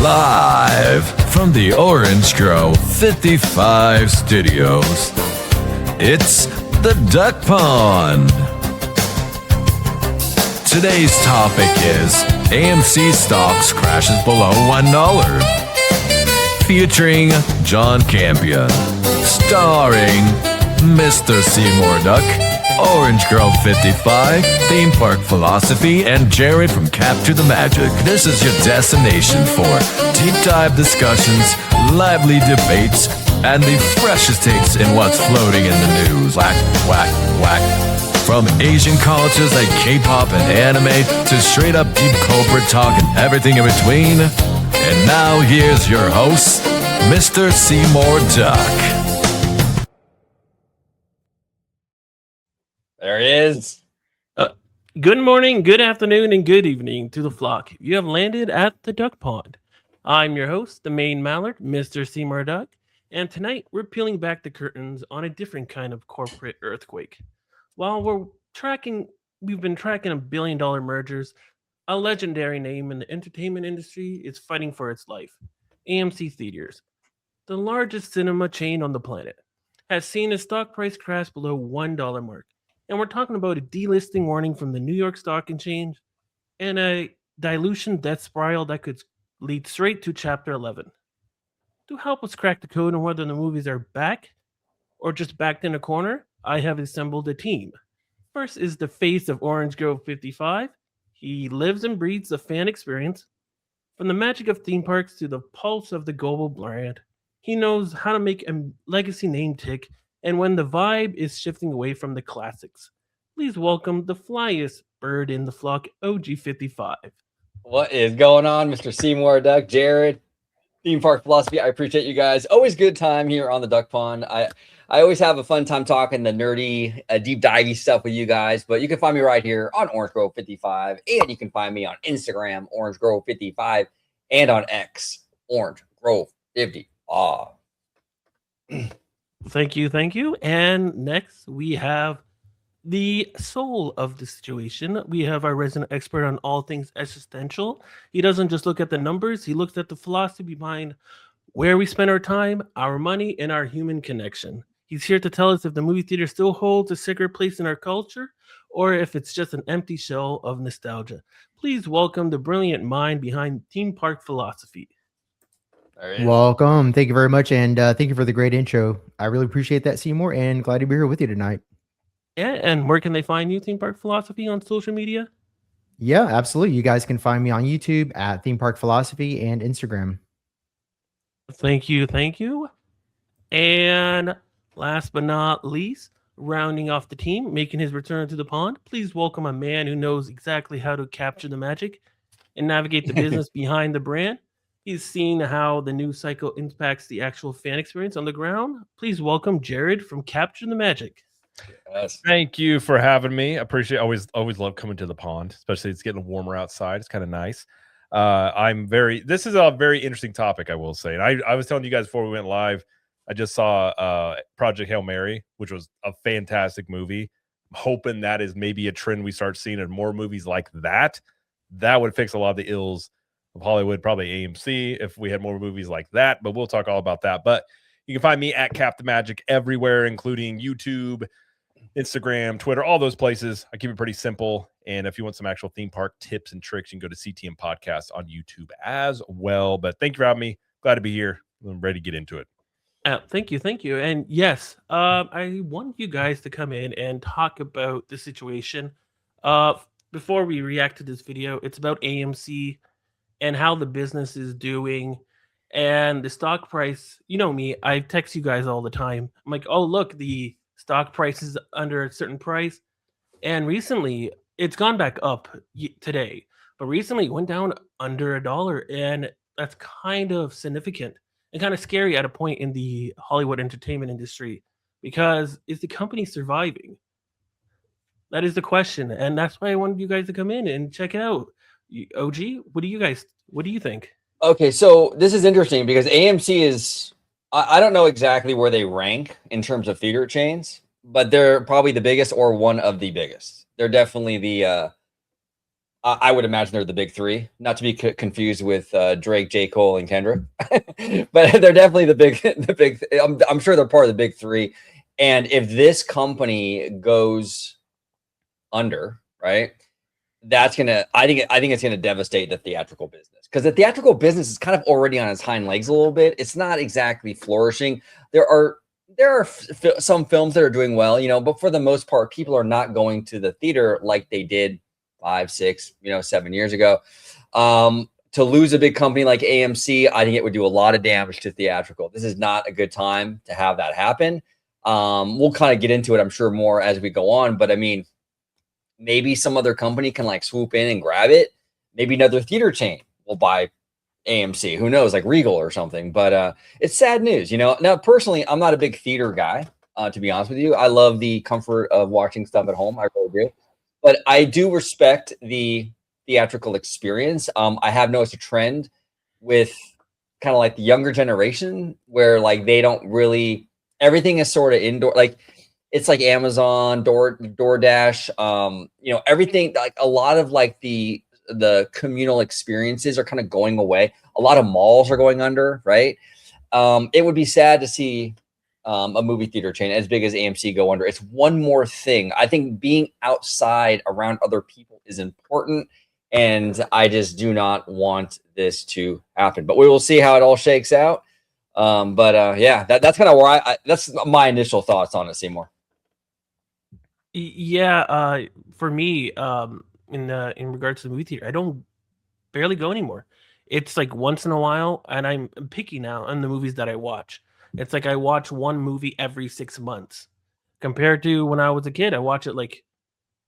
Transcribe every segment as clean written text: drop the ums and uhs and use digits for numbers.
Live from the Orange Grove 55 studios, it's the Duck Pond. Today's topic is AMC stocks crashes below $1. Featuring John Campion. Starring Mr. Seymour Duck, Orange Grove 55, Theme Park Philosophy, and Jared from Capture the Magic. This is your destination for deep dive discussions, lively debates, and the freshest takes in what's floating in the news. Whack, whack, whack. From Asian cultures like K-pop and anime to straight up deep corporate talk and everything in between. And now here's your host, Mr. Seymour Duck. There he is. Good morning, good afternoon, and good evening to the flock. You have landed at the Duck Pond. I'm your host, the main mallard, Mr. Seymour Duck, and tonight we're peeling back the curtains on a different kind of corporate earthquake. While we've been tracking $1 billion mergers, a legendary name in the entertainment industry is fighting for its life. AMC Theaters, the largest cinema chain on the planet, has seen its stock price crash below $1 mark. And we're talking about a delisting warning from the New York Stock Exchange and a dilution death spiral that could lead straight to Chapter 11. To help us crack the code on whether the movies are back or just backed in a corner, I have assembled a team. First is the face of Orange Grove 55. He lives and breathes the fan experience. From the magic of theme parks to the pulse of the global brand, he knows how to make a legacy name tick and when the vibe is shifting away from the classics. Please welcome the flyest bird in the flock, OG55. What is going on, Mr. Seymour Duck, Jared, Theme Park Philosophy? I appreciate you guys. Always good time here on the Duck Pond. I always have a fun time talking the nerdy, deep divey stuff with you guys, but you can find me right here on Orange Grove 55, and you can find me on Instagram, Orange Grove 55, and on X, Orange Grove 50. Thank you. And next, we have the soul of the situation. We have our resident expert on all things existential. He doesn't just look at the numbers, he looks at the philosophy behind where we spend our time, our money, and our human connection. He's here to tell us if the movie theater still holds a sacred place in our culture or if it's just an empty shell of nostalgia. Please welcome the brilliant mind behind Theme Park Philosophy. Welcome. Thank you very much. And thank you for the great intro. I really appreciate that, Seymour, and glad to be here with you tonight. Yeah, and where can they find you, Theme Park Philosophy, on social media? Yeah, absolutely. You guys can find me on YouTube at Theme Park Philosophy and Instagram. Thank you. And last but not least, rounding off the team, making his return to the pond, please welcome a man who knows exactly how to capture the magic and navigate the business behind the brand. He's seen how the news cycle impacts the actual fan experience on the ground. Please welcome Jared from Capture the Magic. Yes. Thank you for having me. I appreciate it. Always love coming to the pond, especially it's getting warmer outside. It's kind of nice. This is a very interesting topic, I will say. And I was telling you guys before we went live, I just saw Project Hail Mary, which was a fantastic movie. I'm hoping that is maybe a trend we start seeing in more movies like that. That would fix a lot of the ills of Hollywood, probably AMC, if we had more movies like that. But we'll talk all about that. But you can find me at Cap the Magic everywhere, including YouTube, Instagram, Twitter, all those places. I keep it pretty simple. And if you want some actual theme park tips and tricks, you can go to CTM Podcast on YouTube as well. But thank you for having me. Glad to be here. I'm ready to get into it. Thank you. And yes, I want you guys to come in and talk about the situation. Before we react to this video, it's about AMC and how the business is doing and the stock price. You know me, I text you guys all the time. I'm like, oh, look, the stock price is under a certain price. And recently, it's gone back up today. But recently, it went down under $1. And that's kind of significant and kind of scary at a point in the Hollywood entertainment industry. Because is the company surviving? That is the question. And that's why I wanted you guys to come in and check it out. OG, what do you think? Okay, so this is interesting because AMC is, I don't know exactly where they rank in terms of theater chains, but they're probably the biggest or one of the biggest. They're definitely the, I would imagine they're the big three, not to be confused with Drake, J. Cole, and Kendrick, but they're definitely the big. I'm sure they're part of the big three. And if this company goes under, right, that's gonna. I think it's gonna devastate the theatrical business, because the theatrical business is kind of already on its hind legs a little bit. It's not exactly flourishing. There are some films that are doing well, but for the most part, people are not going to the theater like they did 5, 6, 7 years ago. To lose a big company like AMC, I think it would do a lot of damage to theatrical. This is not a good time to have that happen. We'll kind of get into it, I'm sure, more as we go on. But I mean, maybe some other company can like swoop in and grab it. Maybe another theater chain will buy AMC. Who knows, like Regal or something. But it's sad news, Now, personally, I'm not a big theater guy, to be honest with you. I love the comfort of watching stuff at home. I really do. But I do respect the theatrical experience. I have noticed a trend with kind of like the younger generation where like they don't really, everything is sort of indoor. Like it's like Amazon, DoorDash, everything, like a lot of like the communal experiences are kind of going away. A lot of malls are going under, right? It would be sad to see a movie theater chain as big as AMC go under. It's one more thing. I think being outside around other people is important, and I just do not want this to happen. But we will see how it all shakes out. Yeah, that's kind of where that's my initial thoughts on it, Seymour. Yeah, for me, in regards to the movie theater, I don't barely go anymore. It's like once in a while, and I'm picky now on the movies that I watch. It's like I watch one movie every 6 months, compared to when I was a kid. I watch it like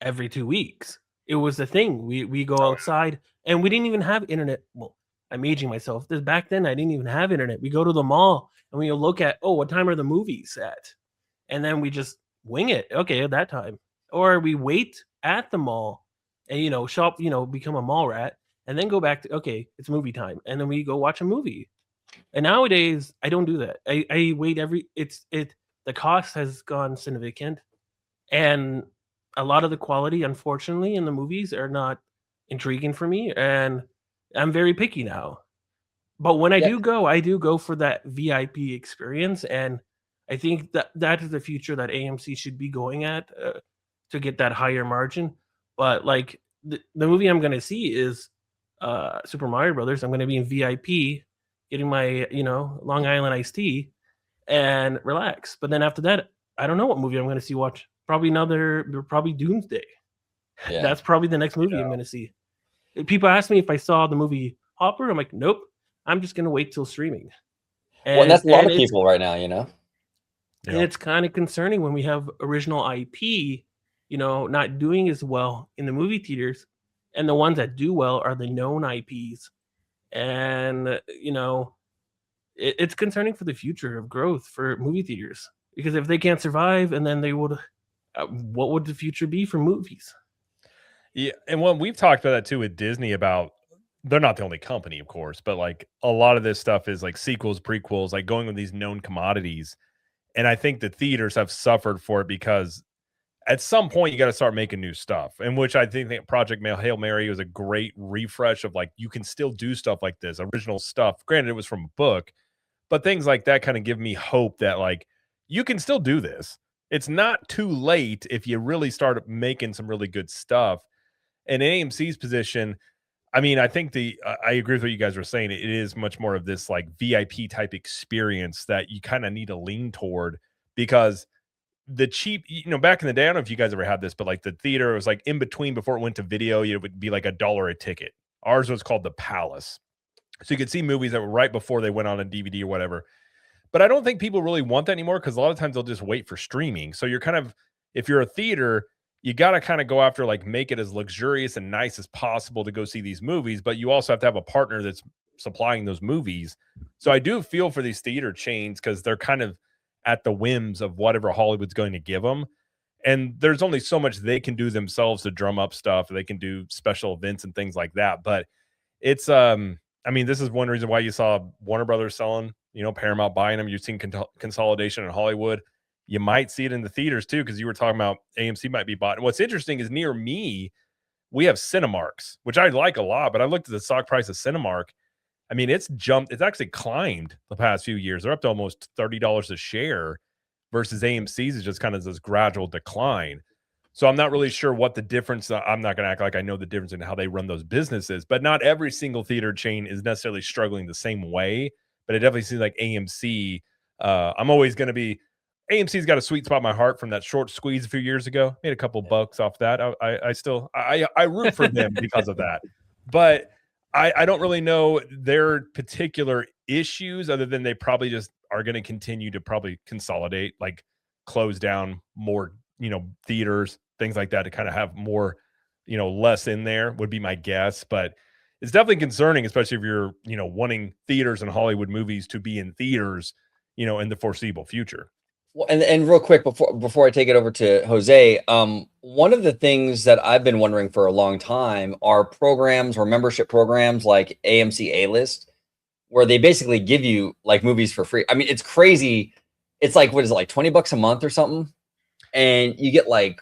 every 2 weeks. It was the thing. We go outside, and we didn't even have internet. Well, I'm aging myself. Back then, I didn't even have internet. We go to the mall and we look at, what time are the movies at, and then we just wing it. Okay, at that time, or we wait at the mall and shop, become a mall rat, and then go back to, okay, it's movie time, and then we go watch a movie. And nowadays, I don't do that. I wait the cost has gone significant, and a lot of the quality, unfortunately, in the movies are not intriguing for me, and I'm very picky now. But when I do go for that VIP experience, and I think that is the future that AMC should be going at, to get that higher margin. But like the movie I'm going to see is Super Mario Brothers. I'm going to be in VIP, getting my Long Island iced tea and relax. But then after that, I don't know what movie I'm going to watch. Probably Doomsday. Yeah. That's probably the next movie I'm going to see. People ask me if I saw the movie Hopper. I'm like, nope. I'm just going to wait till streaming. And that's a lot of people right now, And it's kind of concerning when we have original IP, not doing as well in the movie theaters, and the ones that do well are the known IPs. And it's concerning for the future of growth for movie theaters, because if they can't survive, and then they would, what would the future be for movies? Yeah, and when we've talked about that too with Disney, about they're not the only company, of course, but like a lot of this stuff is like sequels, prequels, like going with these known commodities. And I think the theaters have suffered for it, because at some point you got to start making new stuff. And which I think Project Hail Mary was a great refresh of like, you can still do stuff like this, original stuff. Granted, it was from a book, but things like that kind of give me hope that like you can still do this. It's not too late if you really start making some really good stuff. And AMC's position, I mean, I think I agree with what you guys were saying. It is much more of this like VIP type experience that you kind of need to lean toward, because the cheap, back in the day, I don't know if you guys ever had this, but like the theater was like in between before it went to video, it would be like $1 a ticket. Ours was called the Palace. So you could see movies that were right before they went on a DVD or whatever. But I don't think people really want that anymore, because a lot of times they'll just wait for streaming. So you're kind of, if you're a theater, you got to kind of go after like make it as luxurious and nice as possible to go see these movies, but you also have to have a partner that's supplying those movies. So I do feel for these theater chains, because they're kind of at the whims of whatever Hollywood's going to give them. And there's only so much they can do themselves to drum up stuff. They can do special events and things like that. But it's, I mean, this is one reason why you saw Warner Brothers selling, Paramount buying them. You've seen consolidation in Hollywood. You might see it in the theaters too, because you were talking about AMC might be bought. What's interesting is near me, we have Cinemarks, which I like a lot, but I looked at the stock price of Cinemark. I mean, it's jumped. It's actually climbed the past few years. They're up to almost $30 a share versus AMC's is just kind of this gradual decline. So I'm not really sure what the difference. I'm not going to act like I know the difference in how they run those businesses, but not every single theater chain is necessarily struggling the same way. But it definitely seems like AMC. I'm always going to be. AMC's got a sweet spot in my heart from that short squeeze a few years ago. Made a couple bucks off that. I root for them because of that. But I don't really know their particular issues other than they probably just are going to continue to probably consolidate, like close down more, theaters, things like that to kind of have more, less in there would be my guess. But it's definitely concerning, especially if you're, wanting theaters and Hollywood movies to be in theaters, in the foreseeable future. Well, and real quick before I take it over to Jose, one of the things that I've been wondering for a long time are programs or membership programs like AMC A-List, where they basically give you like movies for free. I mean, it's crazy. It's like, what is it, like $20 a month or something? And you get like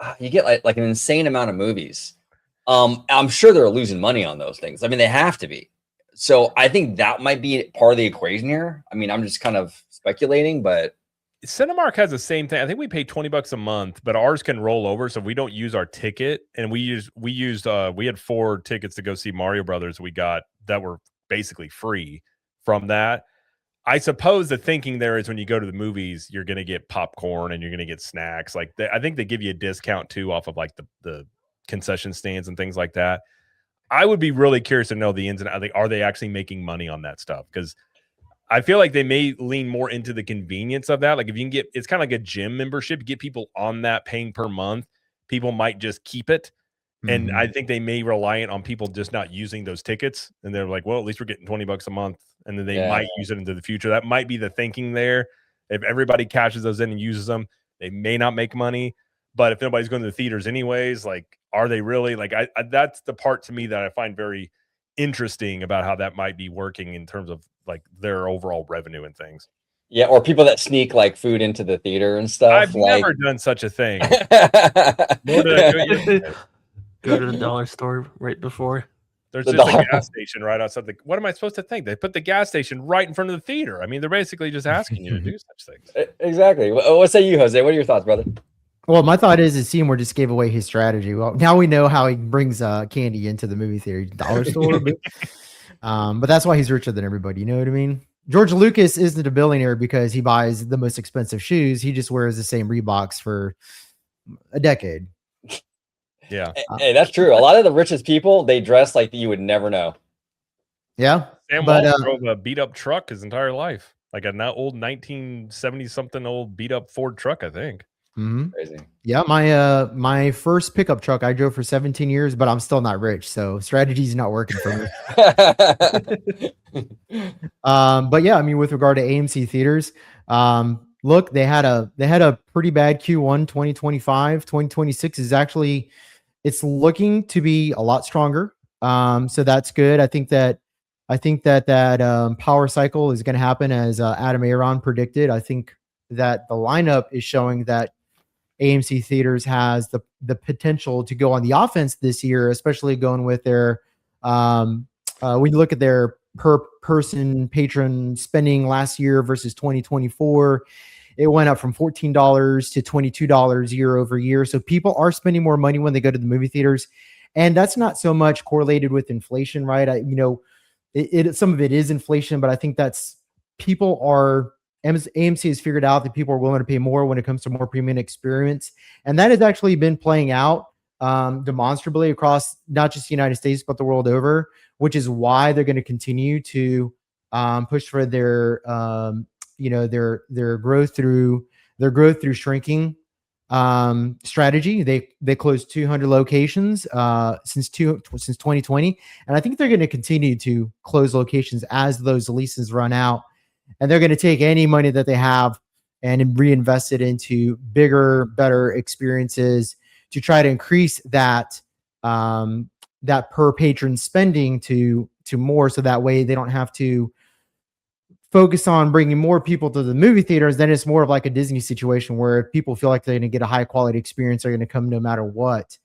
an insane amount of movies. I'm sure they're losing money on those things. I mean, they have to be. So I think that might be part of the equation here. I mean, I'm just kind of speculating, but Cinemark has the same thing. I think we pay $20 a month, but ours can roll over. So if we don't use our ticket, and we had 4 tickets to go see Mario Brothers we got that were basically free from that. I suppose the thinking there is when you go to the movies, you're going to get popcorn and you're going to get snacks. Like I think they give you a discount too off of like the concession stands and things like that. I would be really curious to know the ins and outs. Are they actually making money on that stuff? Because I feel like they may lean more into the convenience of that. Like if you can get, it's kind of like a gym membership, get people on that paying per month, people might just keep it. And I think they may rely on people just not using those tickets. And they're like, well, at least we're getting $20 a month. And then they might use it into the future. That might be the thinking there. If everybody cashes those in and uses them, they may not make money. But if nobody's going to the theaters anyways, like, are they really? Like, I that's the part to me that I find very interesting about how that might be working in terms of like their overall revenue and things. Yeah, or people that sneak like food into the theater and stuff. I've never done such a thing. Nor did I do it yesterday. Go to the dollar store right before. There's just a gas station right outside the. What am I supposed to think? They put the gas station right in front of the theater. I mean, they're basically just asking you to do such things. Exactly. What say you, Jose? What are your thoughts, brother? Well, my thought is Seymour just gave away his strategy. Well, now we know how he brings candy into the movie theater, dollar store. But that's why he's richer than everybody. You know what I mean? George Lucas isn't a billionaire because he buys the most expensive shoes. He just wears the same Reeboks for a decade. Yeah. Hey, that's true. A lot of the richest people, they dress like you would never know. Yeah. Sam Walton drove a beat up truck his entire life. Like an old 1970 something old beat up Ford truck, I think. Mm-hmm. Crazy. Yeah, my first pickup truck I drove for 17 years, but I'm still not rich, so strategy's not working for me. But yeah, I mean, with regard to AMC theaters, look, they had a pretty bad Q1 2025. 2026 is actually, it's looking to be a lot stronger. So that's good. I think that power cycle is going to happen as Adam Aaron predicted. I think that the lineup is showing that AMC Theaters has the potential to go on the offense this year, especially going with their when you look at their per person patron spending last year versus 2024, it went up from $14 to $22 year over year. So people are spending more money when they go to the movie theaters, and that's not so much correlated with inflation, right? Some of it is inflation, but I think that's AMC has figured out that people are willing to pay more when it comes to more premium experience. And that has actually been playing out demonstrably across not just the United States, but the world over, which is why they're going to continue to push for their growth through shrinking strategy. They closed 200 locations since 2020. And I think they're going to continue to close locations as those leases run out. And they're going to take any money that they have and reinvest it into bigger, better experiences to try to increase that per patron spending to more, so that way they don't have to focus on bringing more people to the movie theaters. Then it's more of like a Disney situation where if people feel like they're going to get a high quality experience, they're going to come no matter what.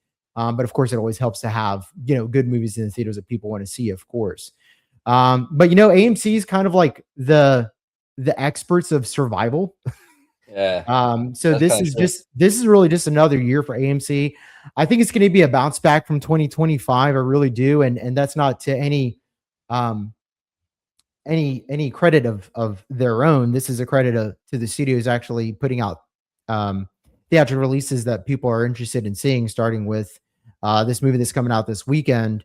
But of course, it always helps to have, good movies in the theaters that people want to see, of course. But AMC is kind of like the experts of survival. Yeah. So That's kinda true. this is really just another year for AMC. I think it's going to be a bounce back from 2025. I really do, and that's not to um any credit of their own. This is a credit to the studios actually putting out theatrical releases that people are interested in seeing, starting with this movie that's coming out this weekend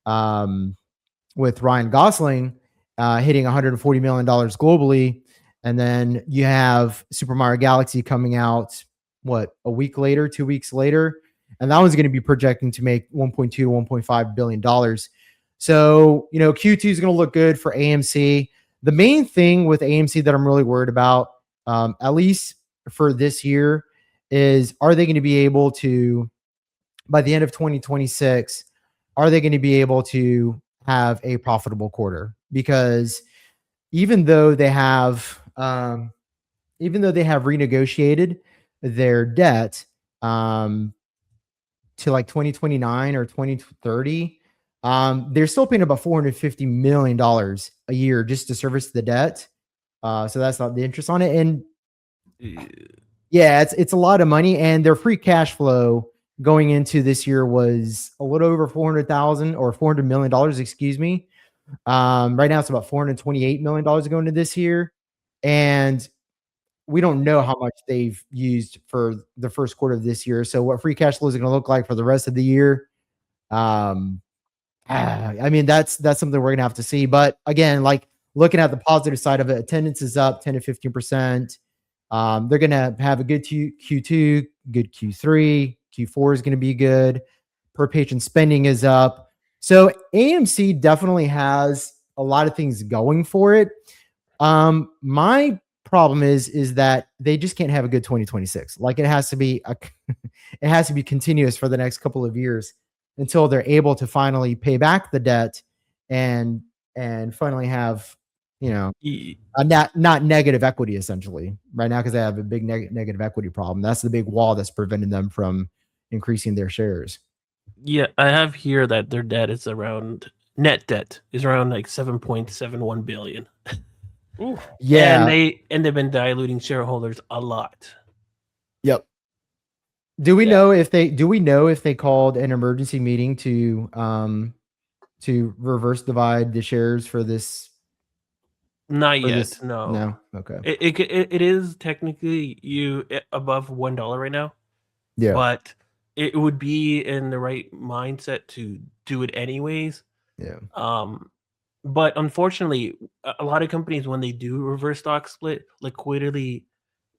with Ryan Gosling hitting $140 million globally. And then you have Super Mario Galaxy coming out, a week later, 2 weeks later. And that one's going to be projecting to make $1.2 to $1.5 billion. So, Q2 is going to look good for AMC. The main thing with AMC that I'm really worried about, at least for this year, is are they going to be able to, by the end of 2026, are they going to be able to have a profitable quarter? Because even though they have renegotiated their debt to like 2029 or 2030, they're still paying about $450 million a year just to service the debt. So that's not the interest on it. And yeah, it's a lot of money, and their free cash flow going into this year was a little over $400 million, excuse me. Right now it's about $428 million going into this year. And we don't know how much they've used for the first quarter of this year. So what free cash flow is going to look like for the rest of the year? I mean, that's something we're going to have to see. But again, like looking at the positive side of it, attendance is up 10 to 15%. They're going to have a good Q2, good Q3. Q4 is going to be good. Per patron spending is up. So AMC definitely has a lot of things going for it. My problem is that they just can't have a good 2026. Like it has to be continuous for the next couple of years until they're able to finally pay back the debt and finally have, not negative equity essentially right now, because they have a big negative equity problem. That's the big wall that's preventing them from increasing their shares. Yeah, I have here that their debt is around net debt is around like 7.71 billion. Ooh. Yeah. And they've been diluting shareholders a lot. Yep. Do we know if they called an emergency meeting to reverse divide the shares for this? Not yet. No. No. Okay. It is technically above $1 right now. Yeah. But it would be in the right mindset to do it anyways. Yeah. But unfortunately, a lot of companies, when they do reverse stock split, liquidity,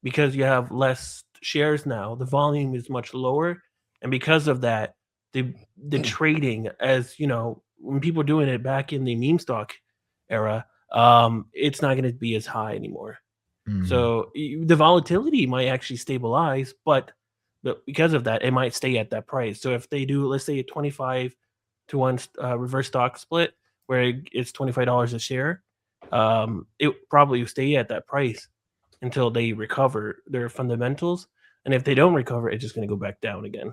because you have less shares now, the volume is much lower. And because of that, the trading, as when people were doing it back in the meme stock era, it's not going to be as high anymore. So the volatility might actually stabilize, but because of that, it might stay at that price. So if they do, let's say, a 25 to 1 reverse stock split, where it's $25 a share, it probably will stay at that price until they recover their fundamentals. And if they don't recover, it's just going to go back down again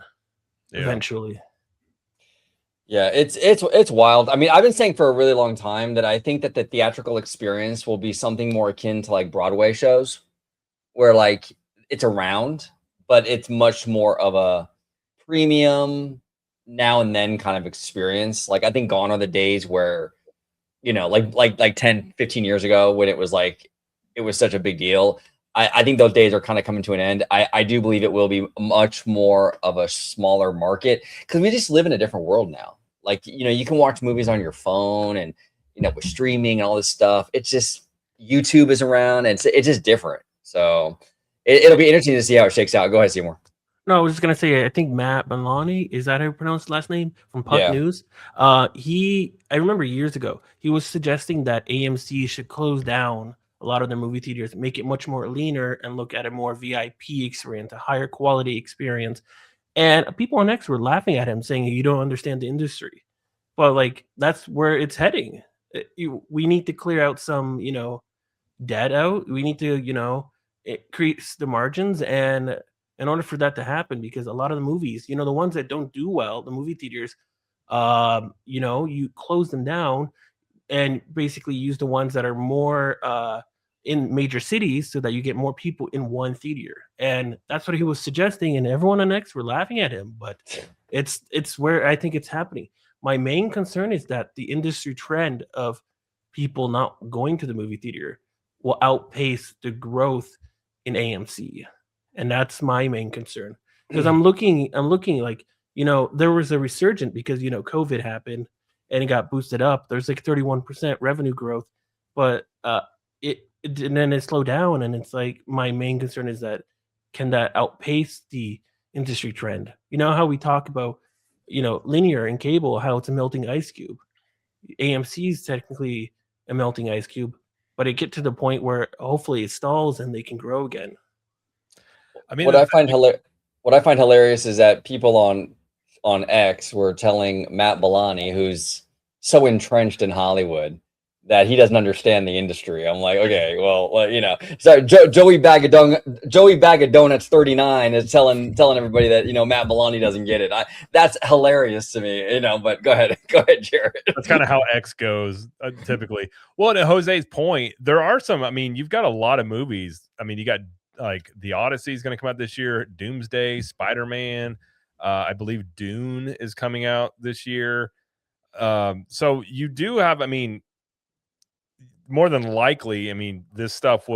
eventually. Yeah, it's wild. I mean, I've been saying for a really long time that I think that the theatrical experience will be something more akin to like Broadway shows, where like it's around, but it's much more of a premium now and then kind of experience. Like I think gone are the days where, like 10, 15 years ago when it was such a big deal. I think those days are kind of coming to an end. I do believe it will be much more of a smaller market because we just live in a different world now. Like, you can watch movies on your phone and, with streaming and all this stuff. It's just YouTube is around and it's just different. So it'll be interesting to see how it shakes out. Go ahead, Seymour. No, I was just gonna say, I think Matt Maloney, is that how you pronounce his last name, from Puck News? I remember years ago, he was suggesting that AMC should close down a lot of their movie theaters, make it much more leaner, and look at a more VIP experience, a higher quality experience. And people on X were laughing at him, saying, "You don't understand the industry." But like, that's where it's heading. We need to clear out some, debt out. We need to, increase the margins and in order for that to happen, because a lot of the movies, the ones that don't do well, the movie theaters, you close them down and basically use the ones that are more in major cities so that you get more people in one theater. And that's what he was suggesting, and everyone on X were laughing at him, but it's where I think it's happening. My main concern is that the industry trend of people not going to the movie theater will outpace the growth in AMC. And that's my main concern. Because I'm looking like, there was a resurgence because, COVID happened and it got boosted up. There's like 31% revenue growth, but and then it slowed down. And it's like, my main concern is that can that outpace the industry trend? You know how we talk about, linear and cable, how it's a melting ice cube. AMC is technically a melting ice cube, but it get to the point where hopefully it stalls and they can grow again. I mean, what I find hilarious is that people on X were telling Matt Bellani, who's so entrenched in Hollywood, that he doesn't understand the industry. I'm like, okay, well, sorry, Joey Bag of Donuts 39 is telling everybody that Matt Bellani doesn't get it. That's hilarious to me, But go ahead, Jared. That's kind of how X goes typically. Well, to Jose's point, there are some. I mean, you've got a lot of movies. I mean, you got like The Odyssey is going to come out this year, Doomsday, Spider-Man. I believe Dune is coming out this year. So you do have. I mean, more than likely, I mean, this stuff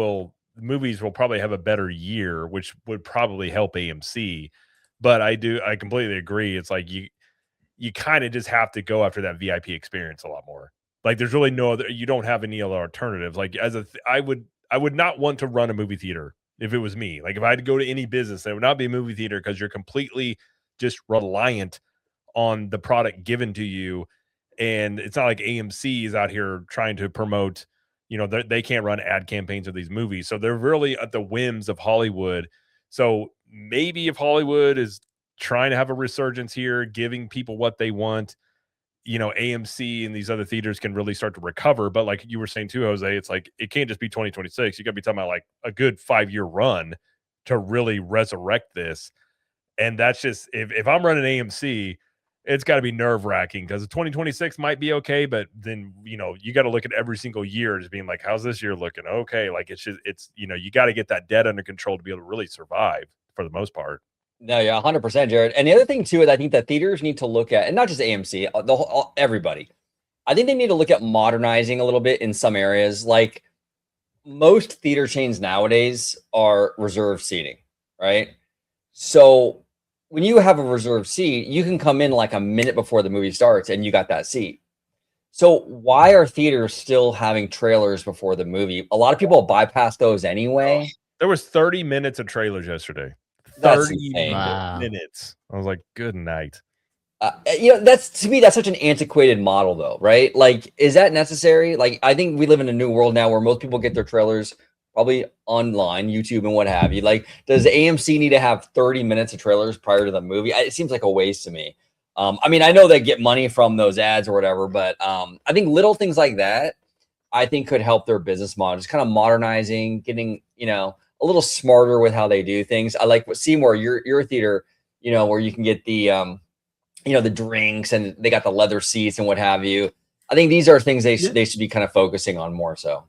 movies will probably have a better year, which would probably help AMC. But I completely agree. It's like you kind of just have to go after that VIP experience a lot more. Like there's really no other, you don't have any other alternatives. Like I would not want to run a movie theater if it was me. Like if I had to go to any business, it would not be a movie theater because you're completely just reliant on the product given to you. And it's not like AMC is out here trying to promote, they can't run ad campaigns of these movies. So they're really at the whims of Hollywood. So maybe if Hollywood is trying to have a resurgence here, giving people what they want, AMC and these other theaters can really start to recover. But like you were saying too, Jose, it's like, it can't just be 2026. You got to be talking about like a good 5-year run to really resurrect this. And that's just, if I'm running AMC, it's got to be nerve wracking because 2026 might be okay, but then you got to look at every single year as being like, how's this year looking? Okay, like it's you got to get that debt under control to be able to really survive for the most part. No, yeah, 100%, Jared. And the other thing too is I think that theaters need to look at, and not just AMC, everybody. I think they need to look at modernizing a little bit in some areas. Like most theater chains nowadays are reserved seating, right? So when you have a reserved seat, you can come in like a minute before the movie starts and you got that seat. So why are theaters still having trailers before the movie? A lot of people bypass those anyway. There was 30 minutes of trailers yesterday. That's 30 minutes. I was like, good night. That's, to me, that's such an antiquated model though, right? Like, is that necessary? Like, I think we live in a new world now where most people get their trailers probably online, YouTube and what have you. Like, does AMC need to have 30 minutes of trailers prior to the movie? It seems like a waste to me. I mean, I know they get money from those ads or whatever, but I think little things like that, I think could help their business model. Just kind of modernizing, getting, a little smarter with how they do things. I like what Seymour, your theater, where you can get the, the drinks and they got the leather seats and what have you. I think these are things they should be kind of focusing on more so.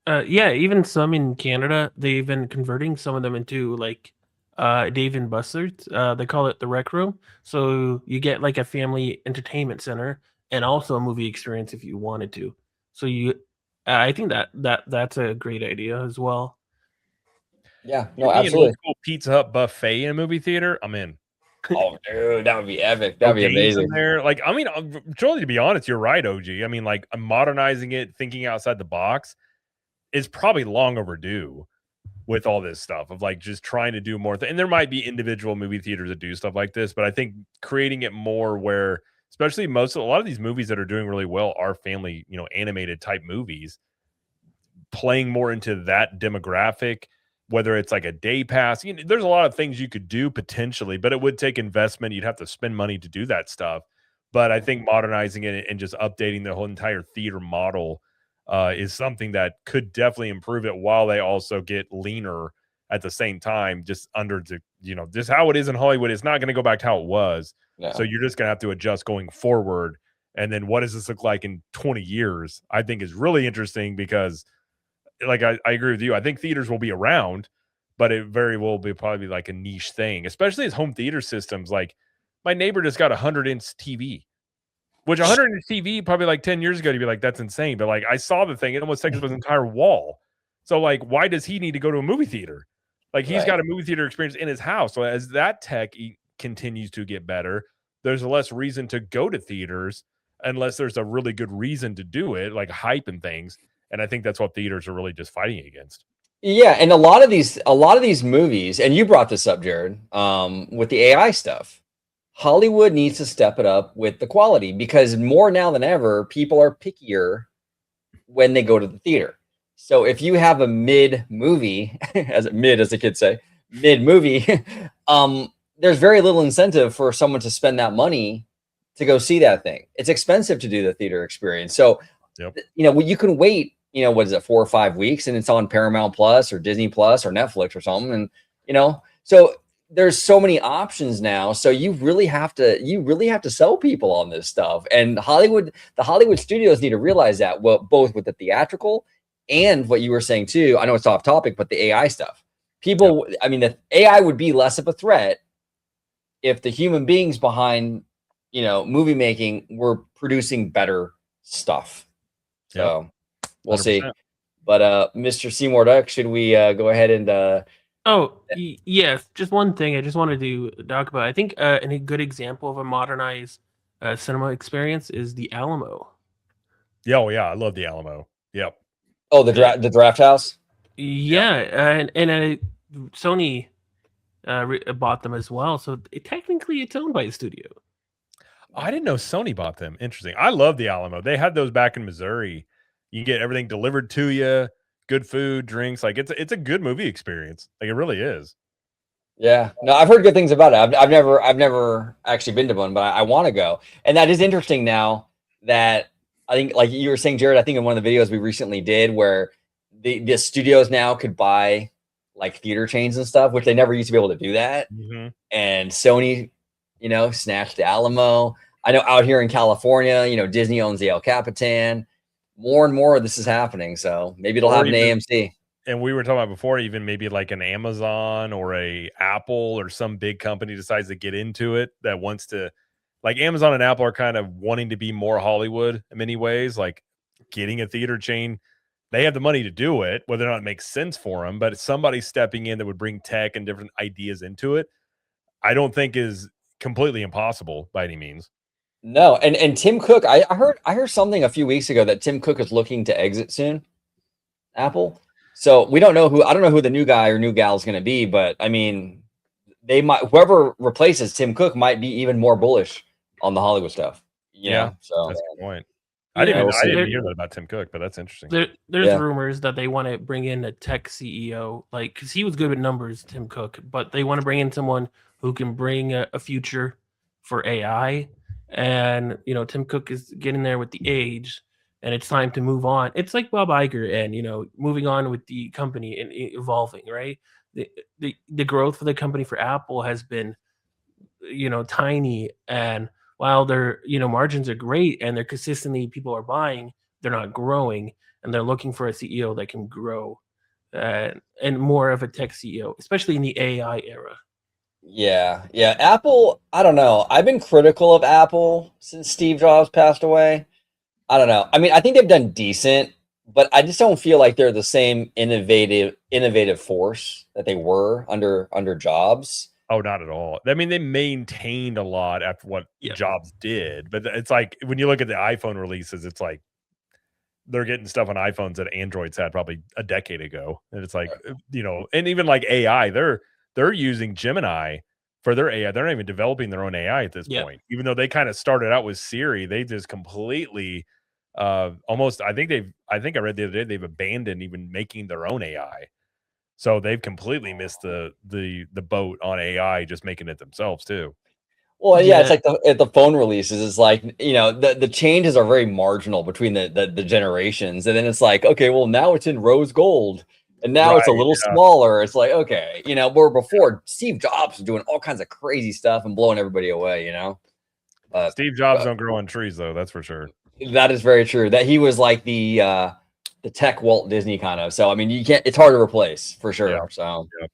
Yeah, even some in Canada, they've been converting some of them into like Dave and Buster's. They call it the Rec Room. So you get like a family entertainment center and also a movie experience if you wanted to. So I think that's a great idea as well. Yeah, no, absolutely. Cool Pizza Hut buffet in a movie theater, I'm in. Oh, dude, that would be epic. That would be amazing. There. Like, I mean, truly, to be honest, you're right, OG. I mean, like, modernizing it, thinking outside the box is probably long overdue with all this stuff of like just trying to do more. And there might be individual movie theaters that do stuff like this, but I think creating it more where, especially a lot of these movies that are doing really well are family, animated type movies, playing more into that demographic. Whether it's like a day pass, there's a lot of things you could do potentially, but it would take investment. You'd have to spend money to do that stuff. But I think modernizing it and just updating the whole entire theater model is something that could definitely improve it while they also get leaner at the same time, just under the, just how it is in Hollywood. It's not going to go back to how it was. No. So you're just going to have to adjust going forward. And then what does this look like in 20 years? I think is really interesting because, like, I agree with you. I think theaters will be around, but it very well be probably like a niche thing, especially as home theater systems. Like, my neighbor just got a 100-inch TV, which 100-inch TV probably like 10 years ago, to be like, that's insane. But like, I saw the thing, it almost takes up his entire wall. So like, why does he need to go to a movie theater? Like, he's got a movie theater experience in his house. So as that tech continues to get better, there's less reason to go to theaters unless there's a really good reason to do it, like hype and things. And I think that's what theaters are really just fighting against. Yeah, and a lot of these movies, and you brought this up, Jared, with the AI stuff. Hollywood needs to step it up with the quality, because more now than ever, people are pickier when they go to the theater. So if you have a mid movie, as the kids say, mid movie, there's very little incentive for someone to spend that money to go see that thing. It's expensive to do the theater experience. So, you can wait, what is it, 4 or 5 weeks, and it's on Paramount Plus or Disney Plus or Netflix or something. And, so there's so many options now. So you really have to sell people on this stuff. And the Hollywood studios need to realize that, well, both with the theatrical and what you were saying too. I know it's off topic, but the AI stuff. People, I mean, the AI would be less of a threat if the human beings behind, movie making were producing better stuff. So we'll 100%. See. But Mr. Seymour Duck, should we go ahead and yes, just one thing I just wanted to talk about. I think a good example of a modernized cinema experience is the Alamo. Yeah, I love the Alamo. Yep. Oh, the Draft House. Yeah, and Sony bought them as well, so technically it's owned by a studio. I didn't know Sony bought them. Interesting. I love the Alamo. They had those back in Missouri. You can get everything delivered to you. Good food, drinks. Like, it's a good movie experience. Like, it really is. Yeah. No, I've heard good things about it. I've never actually been to one, but I want to go. And that is interesting now that I think, like you were saying, Jared, I think in one of the videos we recently did where the studios now could buy like theater chains and stuff, which they never used to be able to do that. Mm-hmm. And Sony, snatched the Alamo. I know out here in California, Disney owns the El Capitan. More and more of this is happening. So maybe it'll happen to AMC. And we were talking about before, even maybe like an Amazon or a Apple or some big company decides to get into it that wants to, like Amazon and Apple are kind of wanting to be more Hollywood in many ways, like getting a theater chain. They have the money to do it, whether or not it makes sense for them, but somebody stepping in that would bring tech and different ideas into it, I don't think is completely impossible by any means. No, and Tim Cook, I heard something a few weeks ago that Tim Cook is looking to exit soon, Apple. So I don't know who the new guy or new gal is going to be, but I mean, whoever replaces Tim Cook might be even more bullish on the Hollywood stuff. Yeah, so that's a good point. I didn't hear that about Tim Cook, but that's interesting. There's rumors that they want to bring in a tech CEO, like, because he was good with numbers, Tim Cook, but they want to bring in someone who can bring a future for AI. And Tim Cook is getting there with the age, and it's time to move on. It's like Bob Iger and moving on with the company and evolving, right? The growth for the company for Apple has been tiny, and while their margins are great and they're consistently, people are buying, they're not growing, and they're looking for a CEO that can grow and more of a tech CEO, especially in the AI era. Yeah. Apple, I don't know. I've been critical of Apple since Steve Jobs passed away. I don't know. I mean, I think they've done decent, but I just don't feel like they're the same innovative force that they were under Jobs. Oh, not at all. I mean, they maintained a lot after what Jobs did, but it's like when you look at the iPhone releases, it's like they're getting stuff on iPhones that Androids had probably a decade ago, and it's like and even like AI, they're using Gemini for their AI. They're not even developing their own AI at this point, even though they kind of started out with Siri. They just completely almost. I think I read the other day they've abandoned even making their own AI. So they've completely missed the boat on AI, just making it themselves too. Well, yeah, it's like the phone releases. It's like the changes are very marginal between the generations, and then it's like, okay, well now it's in rose gold. And now it's a Right, little yeah. smaller. It's like, okay, you know, where before Steve Jobs was doing all kinds of crazy stuff and blowing everybody away, you know. Steve Jobs don't grow on trees, though. That's for sure. That is very true. That he was like the tech Walt Disney kind of. So I mean, you can't. It's hard to replace for sure. Yeah. So, Yeah.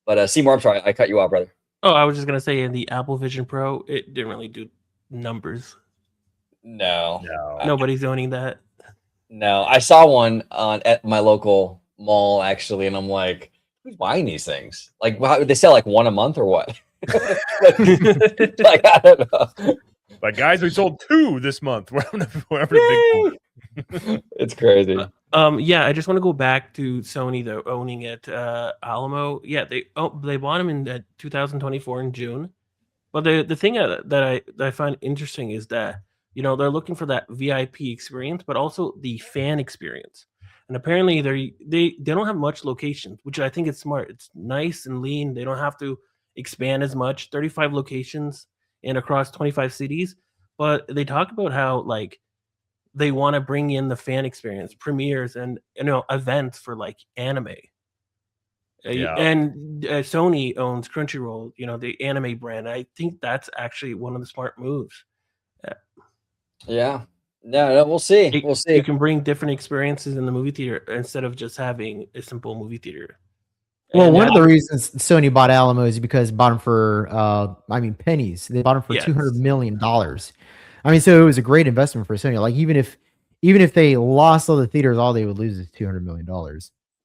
but Seymour, I'm sorry, I cut you off, brother. Oh, I was just gonna say in the Apple Vision Pro, it didn't really do numbers. No, Nobody's owning that. no. I saw one at my local mall actually, and I'm like, who's buying these things? Like, they sell like one a month or what? Like, I don't know. Like, guys, we sold 2 this month. It's crazy. Yeah, I just want to go back to Sony though owning it. Alamo, yeah, they bought them in 2024 in June. But the thing that I find interesting is that, you know, they're looking for that VIP experience, but also the fan experience. And apparently they don't have much locations, which I think is smart. It's nice and lean. They don't have to expand as much. 35 locations and across 25 cities. But they talk about how like they want to bring in the fan experience, premieres, and you know, events for like anime. And Sony owns Crunchyroll, you know, the anime brand. I think that's actually one of the smart moves. Yeah. No, we'll see. We'll see. You can bring different experiences in the movie theater instead of just having a simple movie theater. Well, one of the reasons Sony bought Alamo is because bought them for, pennies. They bought them for $200 million. I mean, so it was a great investment for Sony. Like even if they lost all the theaters, all they would lose is $200 million.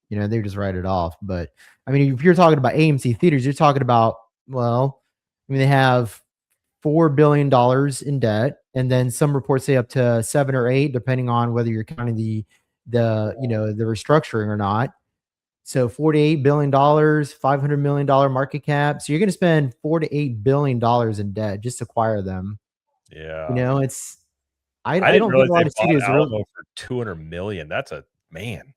You know, they would just write it off. But I mean, if you're talking about AMC theaters, you're talking about, well, I mean, they have $4 billion in debt, and then some reports say up to 7 or 8, depending on whether you're counting the restructuring or not. So $48 billion, $500 million market cap. So you're going to spend $4 to $8 billion in debt just to acquire them. Yeah, you know, it's I didn't don't think a lot of studios Alamo for $200 million. That's a man.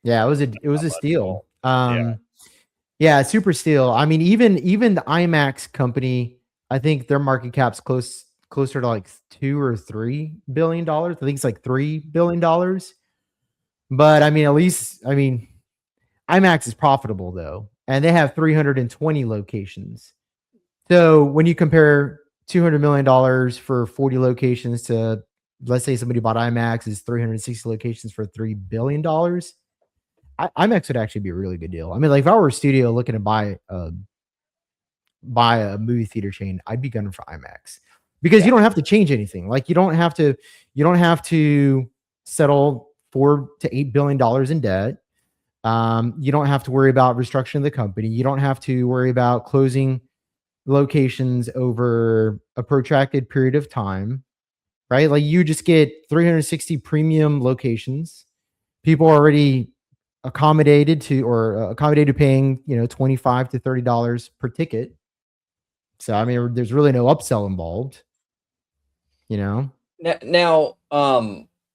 Yeah, it was a steal. Yeah, super steal. I mean, even the IMAX company, I think their market cap's closer to like $2 or $3 billion. I think it's like $3 billion. But I mean, at least IMAX is profitable though, and they have 320 locations. So when you compare $200 million for 40 locations to, let's say somebody bought IMAX is 360 locations for $3 billion. IMAX would actually be a really good deal. I mean, like if I were a studio looking to buy a movie theater chain, I'd be gunning for IMAX because you don't have to change anything. Like you don't have to settle $4 to $8 billion in debt. You don't have to worry about restructuring the company. You don't have to worry about closing locations over a protracted period of time, right? Like you just get 360 premium locations. People are already accommodated to paying, $25 to $30 per ticket. So I mean, there's really no upsell involved, Now,